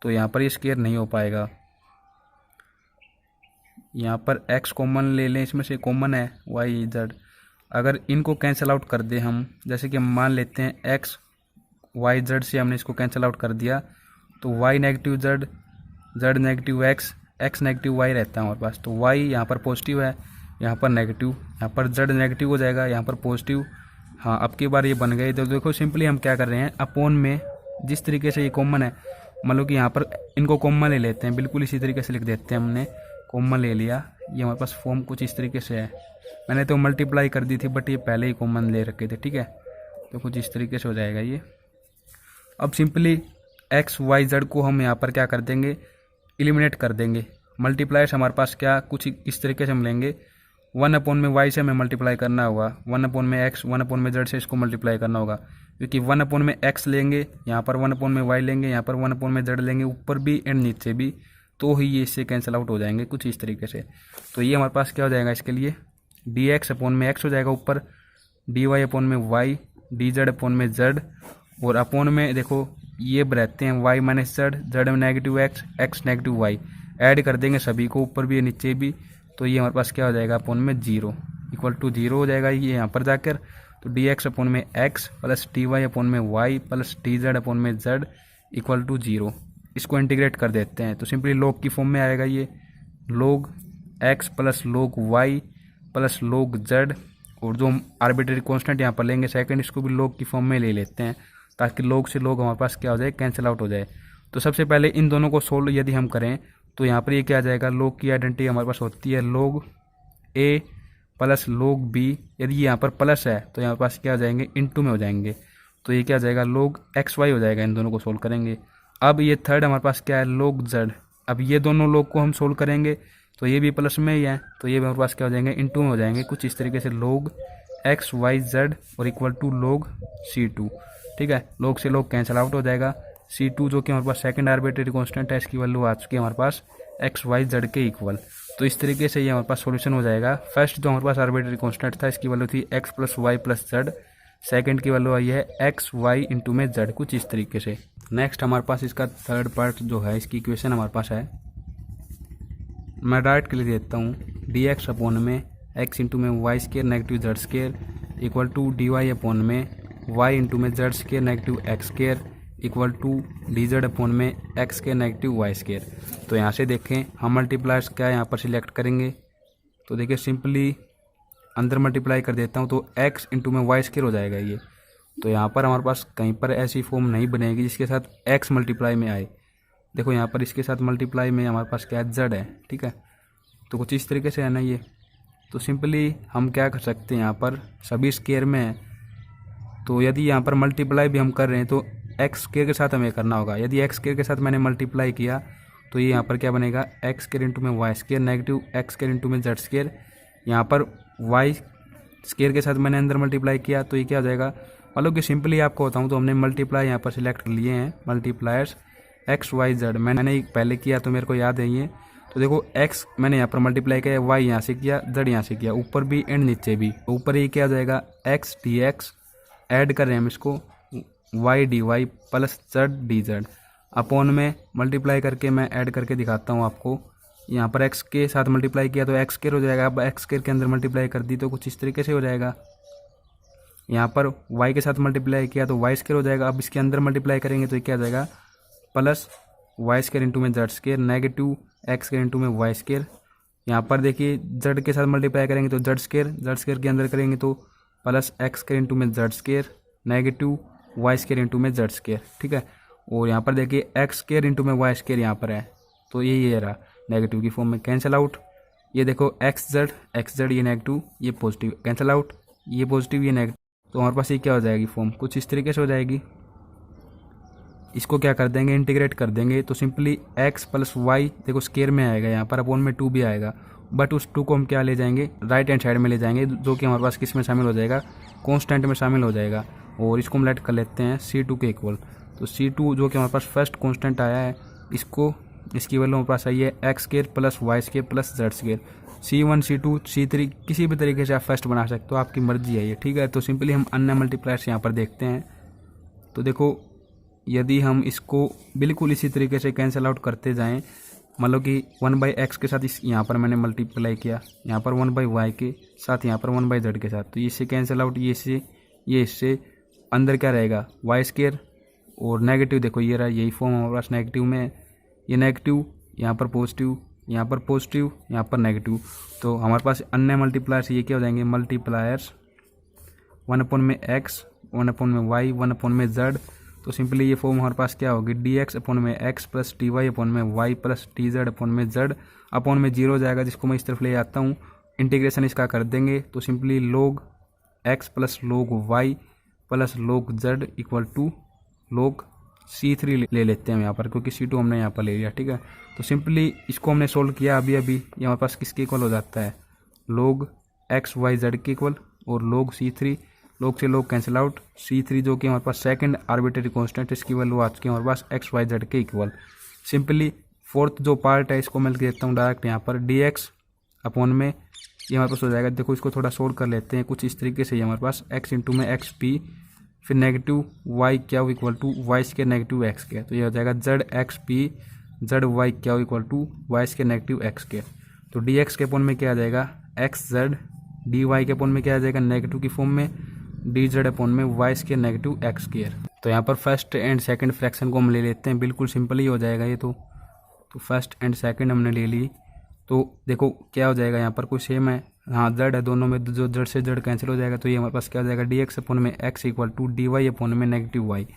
तो यहाँ पर ये स्क्वायर नहीं हो पाएगा। यहाँ पर x कॉमन ले लें, इसमें से कॉमन है y z, अगर इनको कैंसिल आउट कर दें हम, जैसे कि हम मान लेते हैं x y z से हमने इसको कैंसिल आउट कर दिया, तो y negative z, z negative x, x negative y रहता है हमारे पास। तो y यहाँ पर पॉजिटिव है, यहाँ पर नेगेटिव, यहाँ पर z नेगेटिव हो जाएगा, यहाँ पर पॉजिटिव। हाँ, अब की बार ये बन गई। तो देखो सिंपली हम क्या कर रहे हैं, अपॉन में जिस तरीके से ये कॉमन है, मतलब कि यहाँ पर इनको कॉमन ले लेते हैं, बिल्कुल इसी तरीके से लिख देते हैं, हमने कॉमन ले लिया। ये हमारे पास फॉर्म कुछ इस तरीके से है, मैंने तो मल्टीप्लाई कर दी थी बट ये पहले ही कॉमन ले रखे थे। ठीक है, तो कुछ इस तरीके से हो जाएगा ये। अब सिंपली एक्स वाई जेड को हम यहाँ पर क्या कर देंगे, एलिमिनेट कर देंगे। मल्टीप्लायर्स हमारे पास क्या कुछ इस तरीके से हम लेंगे, 1 अपॉन में वाई से हमें मल्टीप्लाई करना होगा, 1 अपॉन में एक्स, 1 अपॉन में जेड से इसको मल्टीप्लाई करना होगा, क्योंकि 1 अपॉन में एक्स लेंगे, यहाँ पर 1 अपॉन में वाई लेंगे, यहाँ पर 1 अपॉन में जेड लेंगे, ऊपर भी एंड नीचे भी, तो ही ये इससे कैंसिल आउट हो जाएंगे कुछ इस तरीके से। तो ये हमारे पास क्या हो जाएगा, इसके लिए डी एक्स अपॉन में एक्स हो जाएगा ऊपर, डी वाई अपॉन में वाई, डी जेड अपॉन में जेड, और अपॉन में देखो ये रहते हैं वाई माइनस जेड, जेड में negative x, x negative y, add कर देंगे सभी को ऊपर भी नीचे भी। तो ये हमारे पास क्या हो जाएगा, अपॉन में जीरो इक्वल टू जीरो हो जाएगा ये यहाँ पर जाकर। तो डी एक्स अपॉन में x plus D Y upon में Y plus D Z upon में जेड इक्वल टू जीरो। इसको इंटीग्रेट कर देते हैं तो सिंपली लॉग की फॉर्म में आएगा ये, log x plus log y plus log z, और जो हम आर्बिट्रेरी कांस्टेंट यहाँ पर लेंगे सेकंड, इसको भी लॉग की फॉर्म में ले लेते हैं, ताकि लॉग से लॉग हमारे पास क्या हो जाए, कैंसिल आउट हो जाए। तो सबसे पहले इन दोनों को सोल्व यदि हम करें तो यहाँ पर ये क्या आ जाएगा, लॉग की आइडेंटिटी हमारे पास होती है लॉग ए प्लस लॉग बी, यदि यहाँ पर प्लस है तो यहाँ पास क्या हो जाएंगे, इनटू में हो जाएंगे। तो ये क्या हो जाएगा, लॉग एक्स वाई हो जाएगा, इन दोनों को सोल्व करेंगे। अब ये थर्ड हमारे पास क्या है, लॉग जेड। अब ये दोनों लॉग को हम सोल्व करेंगे तो ये भी प्लस में ही है, तो ये हमारे पास क्या हो जाएंगे, इनटू में हो जाएंगे कुछ इस तरीके से, लॉग एक्स वाई जेड और इक्वल टू लॉग C2। ठीक है, लॉग से लॉग कैंसिल आउट हो जाएगा, C2 जो कि हमारे पास सेकंड आर्बिट्रेरी कांस्टेंट है, इसकी वैल्यू आ चुकी है हमारे पास एक्स वाई जेड के इक्वल। तो इस तरीके से ये हमारे पास सॉल्यूशन हो जाएगा। फर्स्ट जो हमारे पास आर्बिट्रेरी कांस्टेंट था इसकी वैल्यू थी x plus y plus z, second की वैल्यू आई है एक्स वाई इंटू में जेड, कुछ इस तरीके से। नेक्स्ट हमारे पास इसका थर्ड पार्ट जो है, इसकी इक्वेशन हमारे पास है, मैं डायरेक्ट के लिए देता हूँ, डी एक्स अपॉन में एक्स इंटू में Y square negative Z square equal to D Y upon में वाई इंटू में Z square negative x square equal to D Z upon में X square negative Y square. तो यहाँ से देखें हम मल्टीप्लायर्स क्या यहाँ पर सिलेक्ट करेंगे, तो देखिए सिंपली अंदर मल्टीप्लाई कर देता हूँ तो एक्स इंटू में वाई स्केयर हो जाएगा ये। तो यहाँ पर हमारे पास कहीं पर ऐसी फॉर्म नहीं बनेगी जिसके साथ एक्स मल्टीप्लाई में आए। देखो यहाँ पर इसके साथ मल्टीप्लाई में हमारे पास क्या है, जेड है, ठीक है। तो कुछ इस तरीके से है ना ये। तो सिंपली हम क्या कर सकते हैं, यहाँ पर सभी स्केयर में है, तो यदि यहाँ पर मल्टीप्लाई भी हम कर रहे हैं तो एक्स स्केयर के साथ हमें करना होगा। यदि एक्स स्केयर के साथ मैंने मल्टीप्लाई किया तो ये यहाँ पर क्या बनेगा, एक्स स्केयर इंटू में Y square negative x square into में जेड स्केयर। यहाँ पर वाई स्केयर के साथ मैंने अंदर मल्टीप्लाई किया तो ये क्या हो जाएगा, मतलब कि सिंपली आपको बताऊँ तो हमने मल्टीप्लाई यहाँ पर सिलेक्ट कर लिए हैं मल्टीप्लायर्स एक्स वाई जेड। मैंने पहले किया तो मेरे को याद है ये। तो देखो एक्स मैंने यहाँ पर मल्टीप्लाई किया, वाई यहाँ से किया, जेड यहाँ से किया, ऊपर भी एंड नीचे भी। ऊपर ये क्या हो जाएगा, एक्स डी एक्स ऐड कर रहे हैं हम इसको y d Y plus z d Z upon में मल्टीप्लाई करके मैं ऐड करके दिखाता हूँ आपको। यहाँ पर एक्स के साथ मल्टीप्लाई किया तो एक्स स्क्वायर हो जाएगा। अब एक्स स्क्वायर के अंदर मल्टीप्लाई कर दी तो कुछ इस तरीके से हो जाएगा। यहाँ पर वाई के साथ मल्टीप्लाई किया तो वाई स्क्वायर हो जाएगा। अब इसके अंदर मल्टीप्लाई करेंगे तो ये क्या हो जाएगा, प्लस वाई स्क्वायर इंटू में z square negative x square into में वाई स्क्वायर। यहाँ पर देखिए जेड के साथ मल्टीप्लाई करेंगे तो जेड स्क्वायर के अंदर करेंगे तो प्लस एक्स स्क्वायर इंटू में z square negative y square into में जेड स्क्वायर, ठीक है। और यहाँ पर देखिए एक्स स्क्वायर इंटू में वाई स्क्वायर यहाँ पर है, तो ये रहा नेगेटिव की फॉर्म में, कैंसिल आउट। ये देखो एक्स जेड ये नेगेटिव ये पॉजिटिव, कैंसिल आउट, ये पॉजिटिव ये नेगेटिव। तो हमारे पास ये क्या हो जाएगी फॉर्म, कुछ इस तरीके से हो जाएगी। इसको क्या कर देंगे, इंटीग्रेट कर देंगे तो सिंपली एक्स प्लस वाई देखो स्क्वायर में आएगा, यहाँ पर अपॉन में 2 भी आएगा, बट उस 2 को हम क्या ले जाएंगे, राइट हैंड साइड में ले जाएंगे, जो कि हमारे पास किस में शामिल हो जाएगा, कांस्टेंट में शामिल हो जाएगा। और इसको हम लेट कर लेते हैं C2 के इक्वल। तो C2 जो कि हमारे पास फर्स्ट कांस्टेंट आया है, इसको इसकी वैल्यू हमारे पास आई है x square plus y square plus z square. C1 C2 C3 किसी भी तरीके से आप फर्स्ट बना सकते हो, आपकी मर्जी है ये, ठीक है। तो सिंपली हम अन्य मल्टीप्लायर्स यहाँ पर देखते हैं। तो देखो यदि हम इसको बिल्कुल इसी तरीके से कैंसिल आउट करते जाएं, मतलब कि 1/x के साथ इस यहाँ पर मैंने मल्टीप्लाई किया, यहाँ पर 1/y के साथ, यहाँ पर 1/z के साथ, तो ये इससे कैंसिल आउट, ये इससे अंदर क्या रहेगा वाई स्क्वायर और नेगेटिव। देखो ये रहा, यही फॉर्म हमारे पास नेगेटिव में है, ये नेगेटिव यहाँ पर पॉजिटिव, यहाँ पर पॉजिटिव, यहाँ पर नेगेटिव। तो हमारे पास अन्य मल्टीप्लायर्स ये क्या हो जाएंगे, मल्टीप्लायर्स 1 में x 1 में y 1 में z। तो सिंपली ये फॉर्म हमारे पास क्या होगी, डी एक्स अपॉन में x plus D Y upon में Y plus D Z upon में जेड अपॉन में 0 हो जाएगा, जिसको मैं इस तरफ ले आता हूँ। इंटीग्रेशन इसका कर देंगे तो simply log x plus log y plus log z equal to log C3 ले लेते हैं यहाँ पर, क्योंकि C2 हमने यहाँ पर ले लिया, ठीक है। तो सिंपली इसको हमने सोल्व किया अभी ये हमारे पास किसके इक्वल हो जाता है, log x y z के इक्वल और log C3, log से log कैंसिल आउट, C3 जो कि हमारे पास सेकंड आर्बिट्रेरी कांस्टेंट, इसकी वैल्यू आ चुकी है हमारे पास x y z के इक्वल। सिंपली फोर्थ जो पार्ट है इसको मैं लिख देता हूँ डायरेक्ट यहाँ पर, dx अपॉन में ये हमारे पास हो जाएगा। देखो इसको थोड़ा सोल्व कर लेते हैं, कुछ इस तरीके से हमारे पास x इंटू में एक्स पी फिर नेगेटिव वाई क्या equal to y square negative x square. तो ये हो जाएगा z x p z y क्या equal to y square negative x square. तो डी एक्स के अपॉन में क्या आ जाएगा एक्स जेड, डी वाई के अपॉन में क्या आ जाएगा नेगेटिव की फॉर्म में डी जेड अपॉन में y square negative x square. तो यहाँ पर फर्स्ट एंड सेकंड फ्रैक्शन को हम ले लेते हैं, बिल्कुल सिंपल ही हो जाएगा ये। तो फर्स्ट एंड सेकंड हमने ले ली, तो देखो क्या हो जाएगा, यहाँ पर कोई सेम है, हाँ जेड है, दोनों में जो जेड से जेड कैंसिल हो जाएगा। तो ये हमारे पास क्या हो जाएगा डी एक्स अपॉन में x equal to D Y upon में नेगेटिव वाई।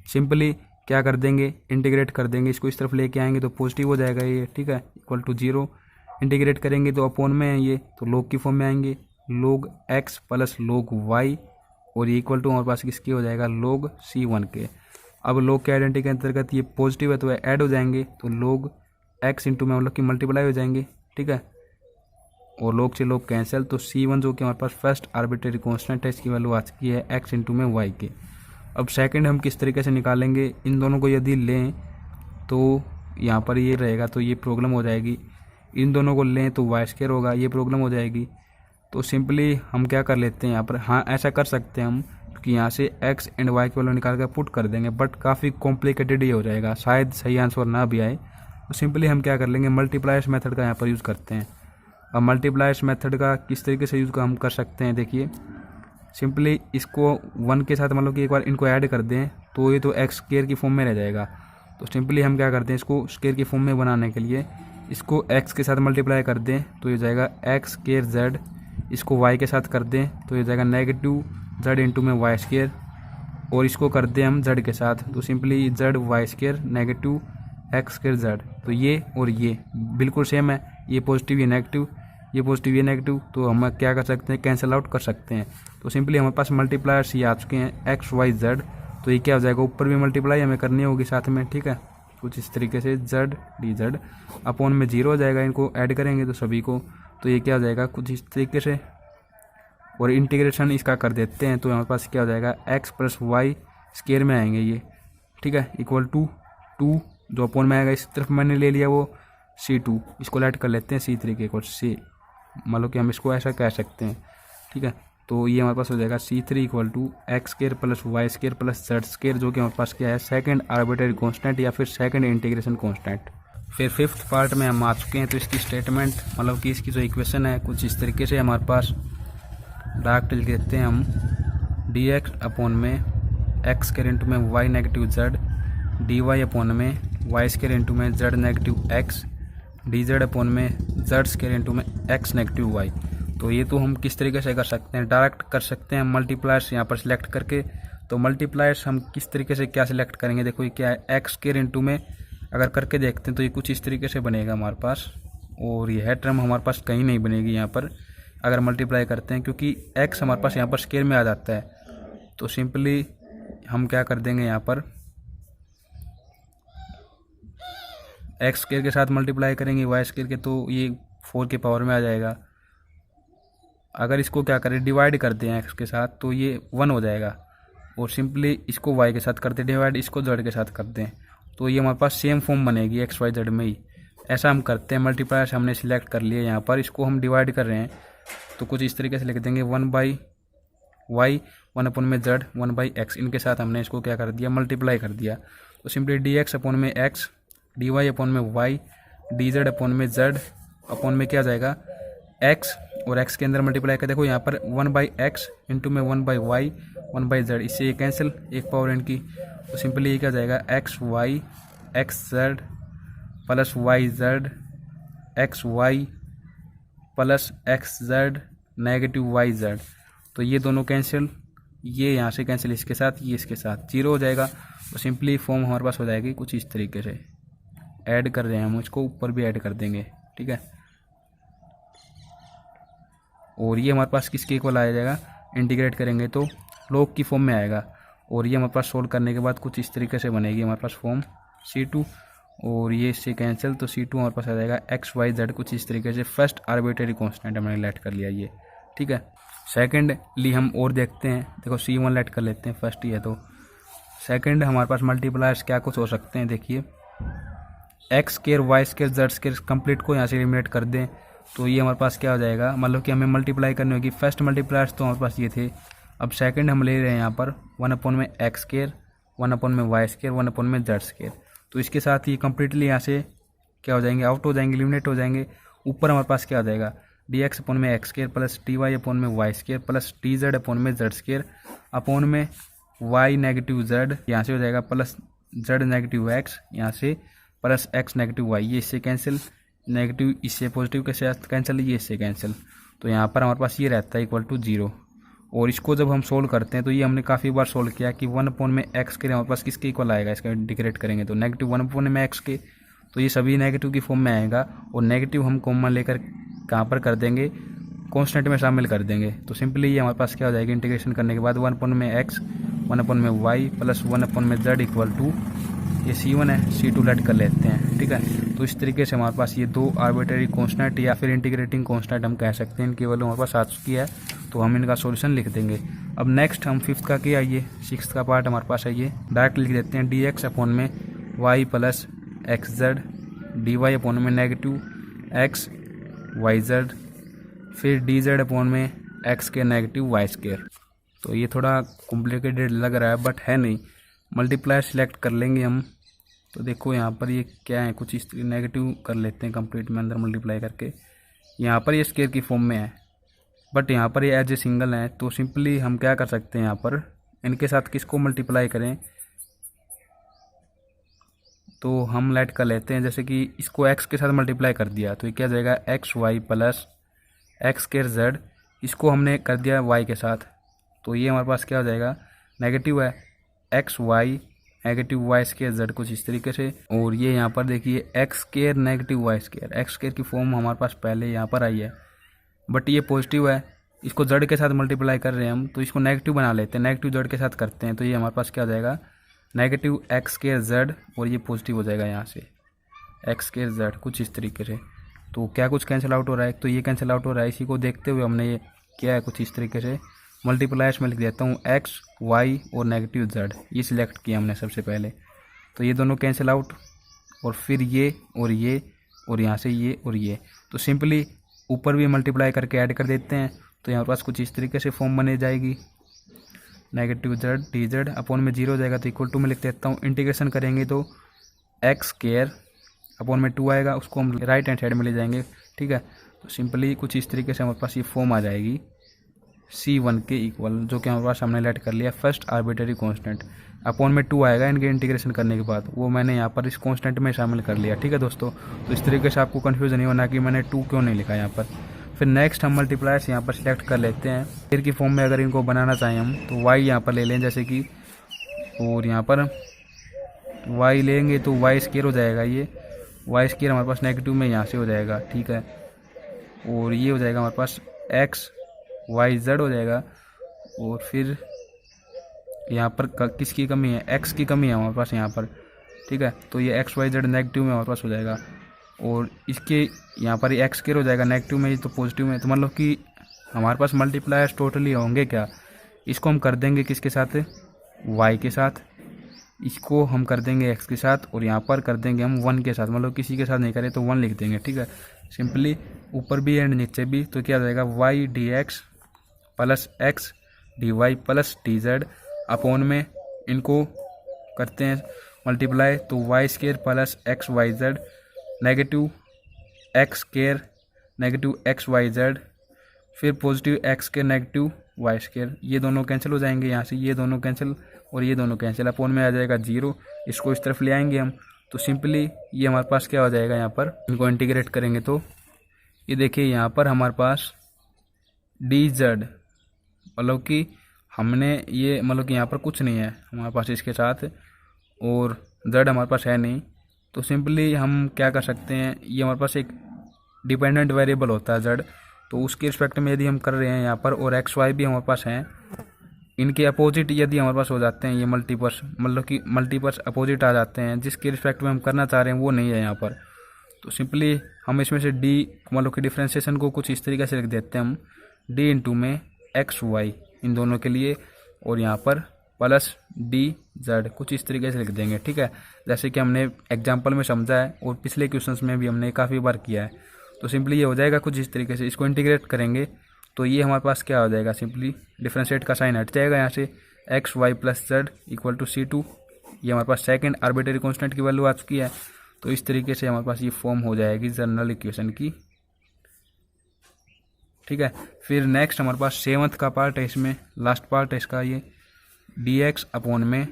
सिंपली क्या कर देंगे, इंटीग्रेट कर देंगे, इसको इस तरफ लेके आएंगे तो पॉजिटिव हो जाएगा ये, ठीक है, इक्वल टू 0। इंटीग्रेट करेंगे तो अपॉन में है ये, तो लोग की फॉर्म में आएंगे लोग एक्स प्लस लोग वाई, और ये इक्वल टू हमारे पास किसकी हो जाएगा लोग C1 के। अब लोग के आइडेंटिटी के अंतर्गत ये पॉजिटिव है तो ऐड हो जाएंगे, तो लोग एक्स इंटू में मतलब कि मल्टीप्लाई हो जाएंगे, ठीक है, और लोग से लोग कैंसिल। तो C1 जो कि हमारे पास फर्स्ट आर्बिट्रेरी कांस्टेंट है, इसकी वैल्यू आ चुकी है एक्स इंटू में वाई के। अब सेकंड हम किस तरीके से निकालेंगे, इन दोनों को यदि लें तो यहाँ पर ये रहेगा, तो ये प्रॉब्लम हो जाएगी। इन दोनों को लें तो वाई स्क्वायर होगा, ये प्रॉब्लम हो जाएगी। तो सिंपली हम क्या कर लेते हैं यहाँ पर, हाँ ऐसा कर सकते हैं हम कि यहाँ से एक्स एंड वाई की वैल्यू निकाल कर पुट कर देंगे, बट काफ़ी कॉम्प्लिकेटेड ये हो जाएगा, शायद सही आंसर ना भी आए। तो सिंपली हम क्या कर लेंगे, मल्टीप्लायर्स मेथड का यहाँ पर यूज़ करते हैं। अब मल्टीप्लायर्स मेथड का किस तरीके से यूज़ हम कर सकते हैं, देखिए सिंपली इसको 1 के साथ मतलब कि एक बार इनको ऐड कर दें तो ये तो एक्स स्क्वायर की फॉर्म में रह जाएगा। तो सिंपली हम क्या करते हैं, इसको स्क्वायर की फॉर्म में बनाने के लिए इसको एक्स के साथ मल्टीप्लाई कर दें तो ये जाएगा एक्स स्क्वायर जेड। इसको वाई के साथ कर दें तो ये जाएगा नेगेटिव जेड इंटू में वाई स्क्वायर। और इसको कर दें हम जेड के साथ तो simply z y square negative x square z. तो ये और ये बिल्कुल सेम है, ये पॉजिटिव ये नेगेटिव, ये पॉजिटिव ये नेगेटिव, तो हम क्या कर सकते हैं, कैंसिल आउट कर सकते हैं। तो सिंपली हमारे पास मल्टीप्लायर्स ये आ चुके हैं एक्स वाई जेड। तो ये क्या हो जाएगा, ऊपर भी मल्टीप्लाई हमें करनी होगी साथ में, ठीक है। कुछ इस तरीके से जेड डी जेड अपॉन में 0 हो जाएगा, इनको ऐड करेंगे तो सभी को, तो ये क्या हो जाएगा कुछ इस तरीके से। और इंटीग्रेशन इसका कर देते हैं तो हमारे पास क्या हो जाएगा एक्स प्लस वाई स्क्वायर में आएंगे ये, ठीक है, इक्वल टू 2 जो अपॉन में आएगा इस तरफ मैंने ले लिया वो C2, इसको लेट कर लेते हैं C3 के इक्वल C, मान लो कि हम इसको ऐसा कह सकते हैं, ठीक है। तो ये हमारे पास हो जाएगा C3 equal to x square plus y square plus z square, जो कि हमारे पास क्या है सेकंड आर्बिट्रेरी कांस्टेंट या फिर सेकंड इंटीग्रेशन कांस्टेंट। फिर फिफ्थ पार्ट में हम आ चुके हैं। तो इसकी स्टेटमेंट मतलब कि इसकी जो इक्वेशन है कुछ इस तरीके से हमारे पास डायरेक्ट लिख देते हैं हम, डी एक्स अपॉन में एक्स स्क्वायर इंटू में y negative z, D Y upon में वाई स्क्वायर इंटू में z negative x, d Z upon में जेड स्क्वायर इंटू में एक्स नेगेटिव वाई। तो ये तो हम किस तरीके से कर सकते हैं, डायरेक्ट कर सकते हैं मल्टीप्लायर्स यहाँ पर सिलेक्ट करके। तो मल्टीप्लायर्स हम किस तरीके से क्या सिलेक्ट करेंगे, देखो ये क्या है एक्स स्क्वायर इंटू में अगर करके देखते हैं तो ये कुछ इस तरीके से बनेगा हमारे पास, और यह टर्म हमारे पास कहीं नहीं बनेगी यहाँ पर अगर मल्टीप्लाई करते हैं, क्योंकि एक्स हमारे पास यहाँ पर स्क्वायर में आ जाता है। तो सिंपली हम क्या कर देंगे यहाँ पर एक्स स्क्वायर के साथ मल्टीप्लाई करेंगे वाई स्क्वायर के, तो ये 4 के पावर में आ जाएगा। अगर इसको क्या करें डिवाइड कर दें एक्स के साथ तो ये 1 हो जाएगा, और सिंपली इसको वाई के साथ करते डिवाइड, इसको जेड के साथ कर दें तो ये हमारे पास सेम फॉर्म बनेगी एक्स वाई जेड में ही। ऐसा हम करते हैं, मल्टीप्लायर्स हमने सिलेक्ट कर लिए यहाँ पर, इसको हम डिवाइड कर रहे हैं तो कुछ इस तरीके से लिख देंगे 1 बाई वाई 1 अपॉन में जेड 1 बाई एक्स, इनके साथ हमने इसको क्या कर दिया मल्टीप्लाई कर दिया। तो सिंपली डी एक्स अपॉन में एक्स, डी वाई अपॉन में वाई, डी जेड अपॉन में जेड अपॉन में क्या जाएगा एक्स, और एक्स के अंदर मल्टीप्लाई कर देखो यहाँ पर 1 बाई एक्स इंटू में 1 बाई वाई 1 बाई जेड, इससे ये कैंसिल एक पावर एन की। तो सिंपली ये क्या जाएगा x Y x z plus y z x y plus x z negative y z. तो ये दोनों कैंसिल, ये यहाँ से कैंसिल इसके साथ, ये इसके साथ 0 हो जाएगा। तो सिंपली फॉर्म हमारे पास हो जाएगी कुछ इस तरीके से। ऐड कर रहे हैं हम, इसको ऊपर भी ऐड कर देंगे, ठीक है। और ये हमारे पास किसके इक्वल आ जाएगा, इंटीग्रेट करेंगे तो लॉग की फॉर्म में आएगा। और ये हमारे पास सोल्व करने के बाद कुछ इस तरीके से बनेगी हमारे पास फॉर्म C2, और ये इससे कैंसिल, तो C2 हमारे पास आ जाएगा एक्स वाई जेड कुछ इस तरीके से। फर्स्ट आर्बिट्रेरी कांस्टेंट हमने लेट कर लिया ये, ठीक है। सेकेंडली हम और देखते हैं, देखो C1 लेट कर लेते हैं, फर्स्ट ही है तो सेकेंड हमारे पास मल्टीप्लायर्स क्या कुछ हो सकते हैं, देखिए x square y square z square complete को यहाँ से एलिमिनेट कर दें तो ये हमारे पास क्या हो जाएगा, मतलब कि हमें मल्टीप्लाई करनी होगी। फर्स्ट मल्टीप्लायर्स तो हमारे पास ये थे, अब सेकंड हम ले रहे हैं यहाँ पर 1 अपॉन में एक्स स्क्वायर 1 अपॉन में वाई स्क्वायर 1 अपॉन में जेड स्क्वायर। तो इसके साथ ही कंप्लीटली यहाँ से क्या हो जाएंगे, आउट हो जाएंगे, एलिमिनेट हो जाएंगे। ऊपर हमारे पास क्या हो जाएगा डी एक्स अपॉन में x square plus D Y upon में y square plus D Z upon में जेड स्क्वायर अपॉन में वाई नेगेटिव जेड, यहाँ से हो जाएगा प्लस जेड नेगेटिव एक्स, यहाँ से प्लस एक्स नेगेटिव वाई, ये इससे कैंसिल, नेगेटिव इससे पॉजिटिव के साथ कैंसिल, ये इससे कैंसिल। तो यहाँ पर हमारे पास ये रहता है इक्वल टू 0। और इसको जब हम सोल्व करते हैं तो ये हमने काफ़ी बार सोल्व किया कि 1 अपॉन में एक्स के हमारे पास किसके इक्वल आएगा, इसका इंटीग्रेट करेंगे तो नेगेटिव 1 अपॉन में एक्स के, तो ये सभी नेगेटिव की फॉर्म में आएगा। और नेगेटिव हम कॉमन लेकर कहाँ पर कर देंगे, कॉन्स्टेंट में शामिल कर देंगे। तो सिंपली ये हमारे पास क्या हो जाएगी, इंटीग्रेशन करने के बाद 1 अपॉन में एक्स 1 अपॉन में वाई प्लस 1 अपॉन में जेड इक्वल टू ये C1 है, C2 लेट कर लेते हैं, ठीक है। तो इस तरीके से हमारे पास ये दो आर्बिट्रेरी कांस्टेंट या फिर इंटीग्रेटिंग कांस्टेंट हम कह सकते हैं, इनकी वैल्यू हमारे पास आ चुकी है, तो हम इनका सॉल्यूशन लिख देंगे। अब नेक्स्ट हम फिफ्थ का क्या, ये सिक्स्थ का पार्ट हमारे पास है, ये डायरेक्ट लिख देते हैं डी एक्स अपॉन में Y plus x Z D Y upon में नेगेटिव एक्स वाई जेड, फिर डी जेड अपॉन में एक्स के नेगेटिव वाई स्क्वायर। तो ये थोड़ा कॉम्प्लिकेटेड लग रहा है बट है नहीं, मल्टीप्लाई सिलेक्ट कर लेंगे हम। तो देखो यहाँ पर ये क्या है, कुछ इस नेगेटिव कर लेते हैं कंप्लीट में अंदर मल्टीप्लाई करके, यहाँ पर ये स्क्वायर की फॉर्म में है, बट यहाँ पर ये एज ए सिंगल हैं, तो सिंपली हम क्या कर सकते हैं, यहाँ पर इनके साथ किसको मल्टीप्लाई करें, तो हम लेट कर लेते हैं जैसे कि इसको x के साथ मल्टीप्लाई कर दिया तो ये क्या जाएगा x y plus x square z, इसको हमने कर दिया y के साथ, तो ये हमारे पास क्या हो जाएगा, नेगेटिव है x y negative y square z, कुछ इस तरीके से। और ये यहाँ पर देखिए x square negative y square, x square की फॉर्म हमारे पास पहले यहाँ पर आई है, बट ये पॉजिटिव है, इसको जेड के साथ मल्टीप्लाई कर रहे हैं हम, तो इसको नेगेटिव बना लेते हैं, नेगेटिव जेड के साथ करते हैं, तो ये हमारे पास क्या हो जाएगा, नेगेटिव एक्स स्क्वायर जेड, और ये पॉजिटिव हो जाएगा यहाँ से एक्स स्क्वायर जेड, कुछ इस तरीके से। तो क्या कुछ कैंसिल आउट हो रहा है, तो ये कैंसिल आउट हो रहा है, इसी को देखते हुए हमने ये किया है कुछ इस तरीके से। मल्टीप्लायर्स में लिख देता हूँ एक्स वाई और नेगेटिव जेड, ये सिलेक्ट किया हमने सबसे पहले, तो ये दोनों कैंसिल आउट, और फिर ये और यहाँ से ये और ये, तो सिंपली ऊपर भी मल्टीप्लाई करके ऐड कर देते हैं, तो यहाँ पास कुछ इस तरीके से फॉर्म बने जाएगी, negative z d Z upon में 0 हो जाएगा, तो इक्वल टू में लिख देता हूँ। इंटीग्रेशन करेंगे तो एक्स स्क्वायर अपॉन में 2 आएगा, उसको हम राइट हैंड साइड में ले जाएंगे, ठीक है। तो सिंपली कुछ इस तरीके से हमारे पास ये फॉर्म आ जाएगी C1 के इक्वल, जो कि हमारे पास हमने लेट कर लिया फर्स्ट आर्बिट्ररी कांस्टेंट, अपॉन में 2 आएगा इनके इंटीग्रेशन करने के बाद, वो मैंने यहाँ पर इस कांस्टेंट में शामिल कर लिया, ठीक है दोस्तों। तो इस तरीके से आपको कन्फ्यूजन नहीं होना कि मैंने 2 क्यों नहीं लिखा यहाँ पर। फिर नेक्स्ट हम मल्टीप्लायर्स यहाँ पर सिलेक्ट कर लेते हैं, फिर की फॉर्म में अगर इनको बनाना चाहें हम तो y यहाँ पर ले लें जैसे कि, और यहाँ पर y लेंगे तो वाई स्क्वायर हो जाएगा, ये वाई स्क्वायर हमारे पास नेगेटिव में यहाँ से हो जाएगा, ठीक है। और ये हो जाएगा हमारे पास एक्स वाई जेड हो जाएगा, और फिर यहाँ पर किसकी कमी है, x की कमी है हमारे पास यहाँ पर, ठीक है। तो ये एक्स वाई जेड नेगेटिव में हमारे पास हो जाएगा, और इसके यहाँ पर एक्स स्क्वायर हो जाएगा नेगेटिव में, तो पॉजिटिव में, तो मतलब कि हमारे पास मल्टीप्लायर्स टोटली होंगे क्या, इसको हम कर देंगे किसके साथ, y के साथ, इसको हम कर देंगे x के साथ, और यहाँ पर कर देंगे हम 1 के साथ, मतलब किसी के साथ नहीं करें तो 1 लिख देंगे, ठीक है। सिंपली ऊपर भी एंड नीचे भी, तो क्या हो जाएगा y d x plus x d Y plus D Z, upon में इनको करते हैं मल्टीप्लाई, तो y square plus x y z negative x square negative x y z, फिर positive x square negative y square, ये दोनों cancel हो जाएंगे यहाँ से, ये दोनों कैंसिल और ये दोनों कैंसिल, अपॉन में आ जाएगा 0, इसको इस तरफ ले आएंगे हम, तो सिंपली ये हमारे पास क्या हो जाएगा, यहाँ पर इनको इंटीग्रेट करेंगे तो ये देखिए यहाँ पर हमारे पास डी जेड, मतलब कि हमने ये मतलब कि यहाँ पर कुछ नहीं है हमारे पास इसके साथ, और जेड हमारे पास है नहीं, तो सिंपली हम क्या कर सकते हैं, ये हमारे पास एक डिपेंडेंट वेरिएबल होता है जेड, तो उसके रिस्पेक्ट में यदि हम कर रहे हैं यहाँ पर, और एक्स वाई भी हमारे पास हैं, इनके अपोजिट यदि हमारे पास हो जाते हैं ये मल्टीपर्स, मतलब कि मल्टीपर्स अपोजिट आ जाते हैं, जिसके रिस्पेक्ट में हम करना चाह रहे हैं वो नहीं है यहाँ पर, तो सिंपली हम इसमें से डी मतलब कि डिफ्रेंशिएशन को कुछ इस तरीके से लिख देते हैं हम, डी इंटू में एक्स वाई इन दोनों के लिए, और यहाँ पर प्लस डी जेड कुछ इस तरीके से लिख देंगे, ठीक है, जैसे कि हमने एग्जाम्पल में समझा है और पिछले क्वेश्चंस में भी हमने काफ़ी बार किया है। तो सिंपली ये हो जाएगा कुछ इस तरीके से, इसको इंटीग्रेट करेंगे तो ये हमारे पास क्या हो जाएगा, सिंपली डिफ्रेंशिएट का साइन हट जाएगा यहाँ से, x y plus z equal to C2, ये हमारे पास सेकंड आर्बिट्ररी कांस्टेंट की वैल्यू आ चुकी है। तो इस तरीके से हमारे पास ये फॉर्म हो जाएगी जनरल इक्वेशन की, ठीक है। फिर नेक्स्ट हमारे पास 7th का पार्ट है, इसमें लास्ट पार्ट है इसका, ये डी एक्स अपॉन में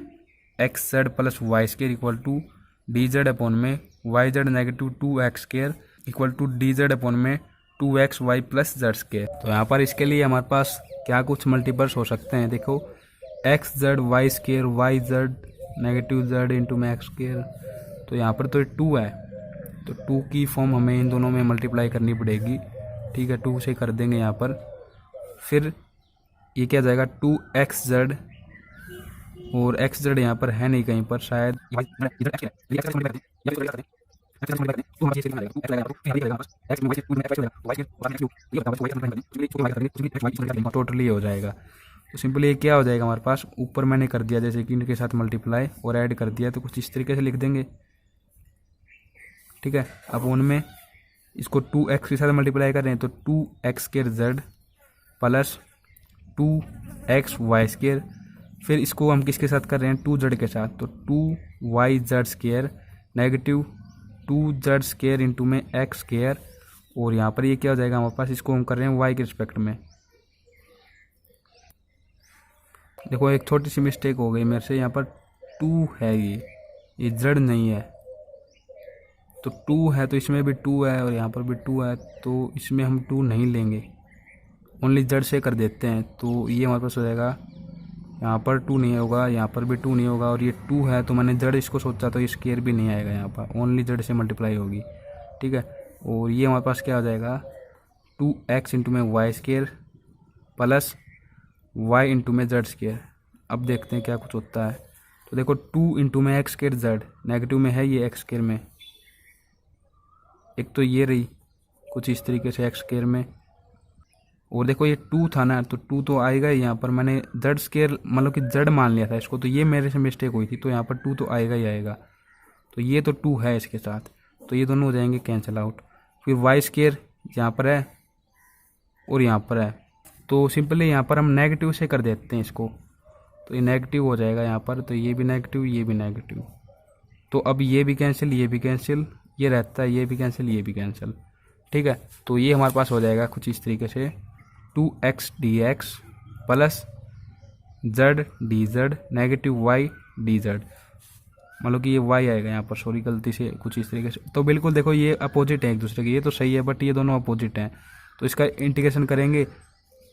x z plus y square equal to D Z upon में y z negative 2x square equal to D Z upon में 2x Y plus z square. तो यहाँ पर इसके लिए हमारे पास क्या कुछ मल्टीपर्स हो सकते हैं, देखो x z y square y z negative z into में एक्स स्क्वायर, तो यहाँ पर तो 2 है, तो 2 की फॉर्म हमें इन दोनों में मल्टीप्लाई करनी पड़ेगी, ठीक है, 2 से कर देंगे यहाँ पर। फिर ये क्या जाएगा 2xz, और xz यहाँ पर है नहीं कहीं पर शायद, टोटली हो जाएगा। तो सिंपली ये क्या हो जाएगा हमारे पास, ऊपर मैंने कर दिया जैसे कि इनके साथ मल्टीप्लाई और ऐड कर दिया, तो कुछ इस तरीके से लिख देंगे, ठीक है। अब उनमें इसको 2x के साथ मल्टीप्लाई कर रहे हैं तो 2x square z plus 2x y square, फिर इसको हम किसके साथ कर रहे हैं 2z के साथ, तो 2yz square negative 2z square into में x स्क्वायर, और यहाँ पर ये क्या हो जाएगा हमारे पास, इसको हम कर रहे हैं y के रिस्पेक्ट में, देखो एक छोटी सी मिस्टेक हो गई मेरे से, यहाँ पर 2 है, ये जड़ नहीं है। तो 2 है तो इसमें भी 2 है और यहाँ पर भी 2 है, तो इसमें हम 2 नहीं लेंगे, ओनली जड़ से कर देते हैं। तो ये हमारे पास हो जाएगा, यहाँ पर 2 नहीं होगा, यहाँ पर भी 2 नहीं होगा, और ये 2 है तो मैंने जड़ इसको सोचा तो ये स्केयर भी नहीं आएगा, यहाँ पर ओनली जड़ से मल्टीप्लाई होगी, ठीक है। और ये हमारे पास क्या हो जाएगा, 2x इंटू में Y square plus y into में जेड स्केयर। अब देखते हैं क्या कुछ होता है। तो देखो 2 इंटू में एक्स स्केयर जेड, नेगेटिव में है ये एक्स स्केयर में, एक तो ये रही कुछ इस तरीके से एक्स स्केयर में, और देखो ये 2 था ना, तो 2 तो आएगा ही यहाँ पर, मैंने जेड स्केयर मतलब कि जेड मान लिया था इसको, तो ये मेरे से मिस्टेक हुई थी, तो यहाँ पर 2 तो आएगा ही आएगा। तो ये तो 2 है इसके साथ, तो ये दोनों हो जाएंगे कैंसिल आउट। फिर वाई स्केयर यहाँ पर है और यहाँ पर है, तो सिंपली यहाँ पर हम नेगेटिव से कर देते हैं इसको, तो ये नेगेटिव हो जाएगा यहाँ पर, तो ये भी नेगेटिव, ये भी नेगेटिव। तो अब ये भी कैंसिल, ये भी कैंसिल, ये रहता है, ये भी कैंसिल, ये भी कैंसिल, ठीक है। तो ये हमारे पास हो जाएगा कुछ इस तरीके से 2x dx plus z d z negative y d z, मतलब कि ये y आएगा यहाँ पर, सॉरी गलती से कुछ इस तरीके से। तो बिल्कुल देखो ये अपोजिट है एक दूसरे के, ये तो सही है बट ये दोनों अपोजिट हैं, तो इसका इंटीग्रेशन करेंगे,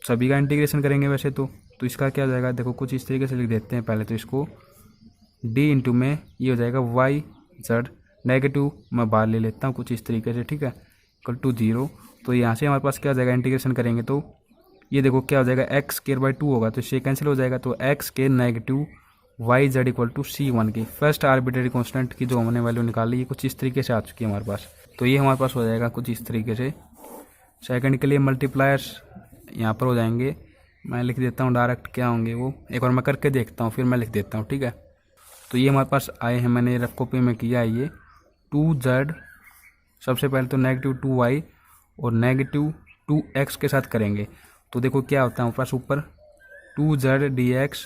सभी का इंटीग्रेशन करेंगे वैसे तो इसका क्या हो जाएगा, देखो कुछ इस तरीके से लिख देते हैं पहले तो इसको, d इंटू में ये हो जाएगा वाई जेड, नेगेटिव मैं बाहर ले लेता हूँ कुछ इस तरीके से, ठीक है, इक्वल टू 0। तो यहाँ से हमारे पास क्या हो जाएगा, इंटीग्रेशन करेंगे तो ये देखो क्या हो जाएगा, एक्स स्केयर बाई 2 होगा तो इससे कैंसिल हो जाएगा, तो x square negative y z equal to C1 की फर्स्ट आर्बिट्रेरी कांस्टेंट की जो हमने वैल्यू निकाली, ये कुछ इस तरीके से आ चुकी है हमारे पास। तो ये हमारे पास हो जाएगा कुछ इस तरीके से। सेकंड के लिए मल्टीप्लायर्स यहाँ पर हो जाएंगे, मैं लिख देता हूँ डायरेक्ट क्या होंगे वो, एक बार मैं करके देखता हूँ फिर मैं लिख देता हूँ, ठीक है। तो ये हमारे पास आए हैं, मैंने रफ कॉपी में किया है ये 2z, सबसे पहले तो नेगेटिव 2y और नेगेटिव 2x के साथ करेंगे, तो देखो क्या होता है हमारे पास ऊपर 2z dx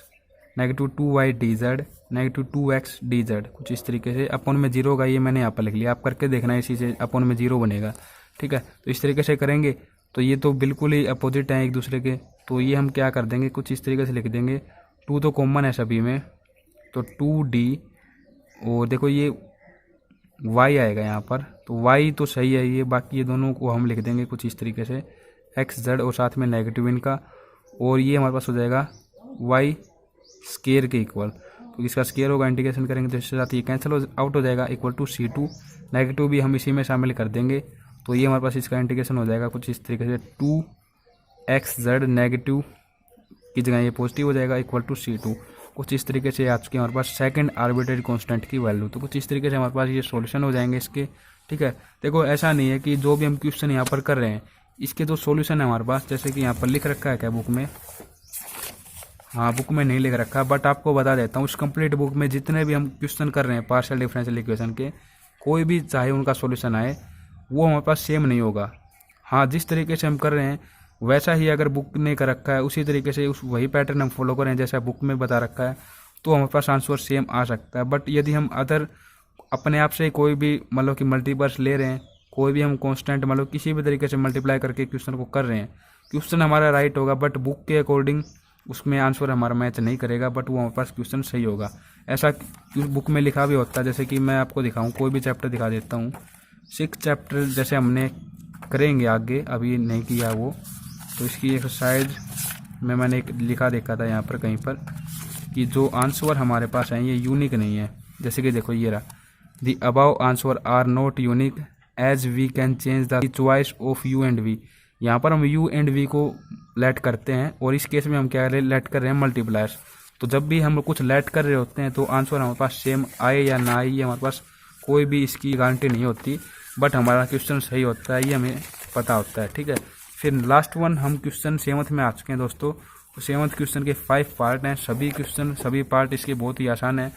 negative 2y dz negative 2x dz, कुछ इस तरीके से। अपन में 0 होगा, ये मैंने यहाँ पर लिख लिया, आप करके देखना इसी से अपन में 0 बनेगा, ठीक है। तो इस तरीके से करेंगे, तो ये तो बिल्कुल ही अपोजिट हैं एक दूसरे के, तो ये हम क्या कर देंगे, कुछ इस तरीके से लिख देंगे, 2 तो कॉमन है सभी में, तो 2d, और देखो ये y आएगा यहाँ पर, तो y तो सही है ये, बाकी ये दोनों को हम लिख देंगे कुछ इस तरीके से x z और साथ में नेगेटिव इनका, और ये हमारे पास हो जाएगा y स्केयर के इक्वल, तो इसका स्केयर होगा, इंटीग्रेशन करेंगे तो इसके साथ ये कैंसिल आउट हो जाएगा, इक्वल टू C2, नेगेटिव भी हम इसी में शामिल कर देंगे, तो ये हमारे पास इसका इंटीग्रेशन हो जाएगा कुछ इस तरीके से 2xz नेगेटिव की जगह ये पॉजिटिव हो जाएगा, इक्वल टू C2। कुछ इस तरीके से आ चुकी है हमारे पास सेकंड आर्बिट्रेरी कांस्टेंट की वैल्यू, तो कुछ इस तरीके से हमारे पास ये सॉल्यूशन हो जाएंगे इसके, ठीक है। देखो ऐसा नहीं है कि जो भी हम क्वेश्चन यहाँ पर कर रहे हैं इसके तो सॉल्यूशन है हमारे पास, जैसे कि यहाँ पर लिख रखा है क्या बुक में, हाँ बुक में नहीं लिख रखा, बट आपको बता देता हूँ, उस कंप्लीट बुक में जितने भी हम क्वेश्चन कर रहे हैं पार्शियल डिफरेंशियल इक्वेशन के, कोई भी चाहे उनका सॉल्यूशन आए वो हमारे पास सेम नहीं होगा। हाँ जिस तरीके से हम कर रहे हैं वैसा ही अगर बुक ने कर रखा है उसी तरीके से उस वही पैटर्न हम फॉलो करें जैसा बुक में बता रखा है, तो हमारे पास आंसर सेम आ सकता है। बट यदि हम अदर अपने आप से कोई भी मतलब कि मल्टीपर्स ले रहे हैं, कोई भी हम कांस्टेंट मतलब किसी भी तरीके से मल्टीप्लाई करके क्वेश्चन को कर रहे हैं, क्वेश्चन हमारा राइट होगा बट बुक के अकॉर्डिंग उसमें आंसर हमारा मैच नहीं करेगा, बट वो हमारे पास क्वेश्चन सही होगा। ऐसा बुक में लिखा भी होता है, जैसे कि मैं आपको दिखाऊं, कोई भी चैप्टर दिखा देता हूँ, 6 चैप्टर जैसे हमने करेंगे आगे, अभी नहीं किया वो, तो इसकी एक्सरसाइज में मैंने एक लिखा देखा था यहाँ पर कहीं पर कि जो आंसर हमारे पास हैं ये यूनिक नहीं है। जैसे कि देखो ये रहा, the above answer are not unique as we can change the choice of u and v. यहाँ पर हम यू एंड वी को लेट करते हैं और इस केस में हम क्या लेट कर रहे हैं, मल्टीप्लायर्स। तो जब भी हम कुछ लेट कर रहे होते हैं तो आंसर हमारे पास सेम आए या ना आए ये हमारे पास कोई भी इसकी गारंटी नहीं होती, बट हमारा क्वेश्चन सही होता है ये हमें पता होता है, ठीक है। फिर लास्ट वन हम क्वेश्चन 7th में आ चुके हैं दोस्तों। तो 7th क्वेश्चन के 5 पार्ट हैं, सभी क्वेश्चन सभी पार्ट इसके बहुत ही आसान है।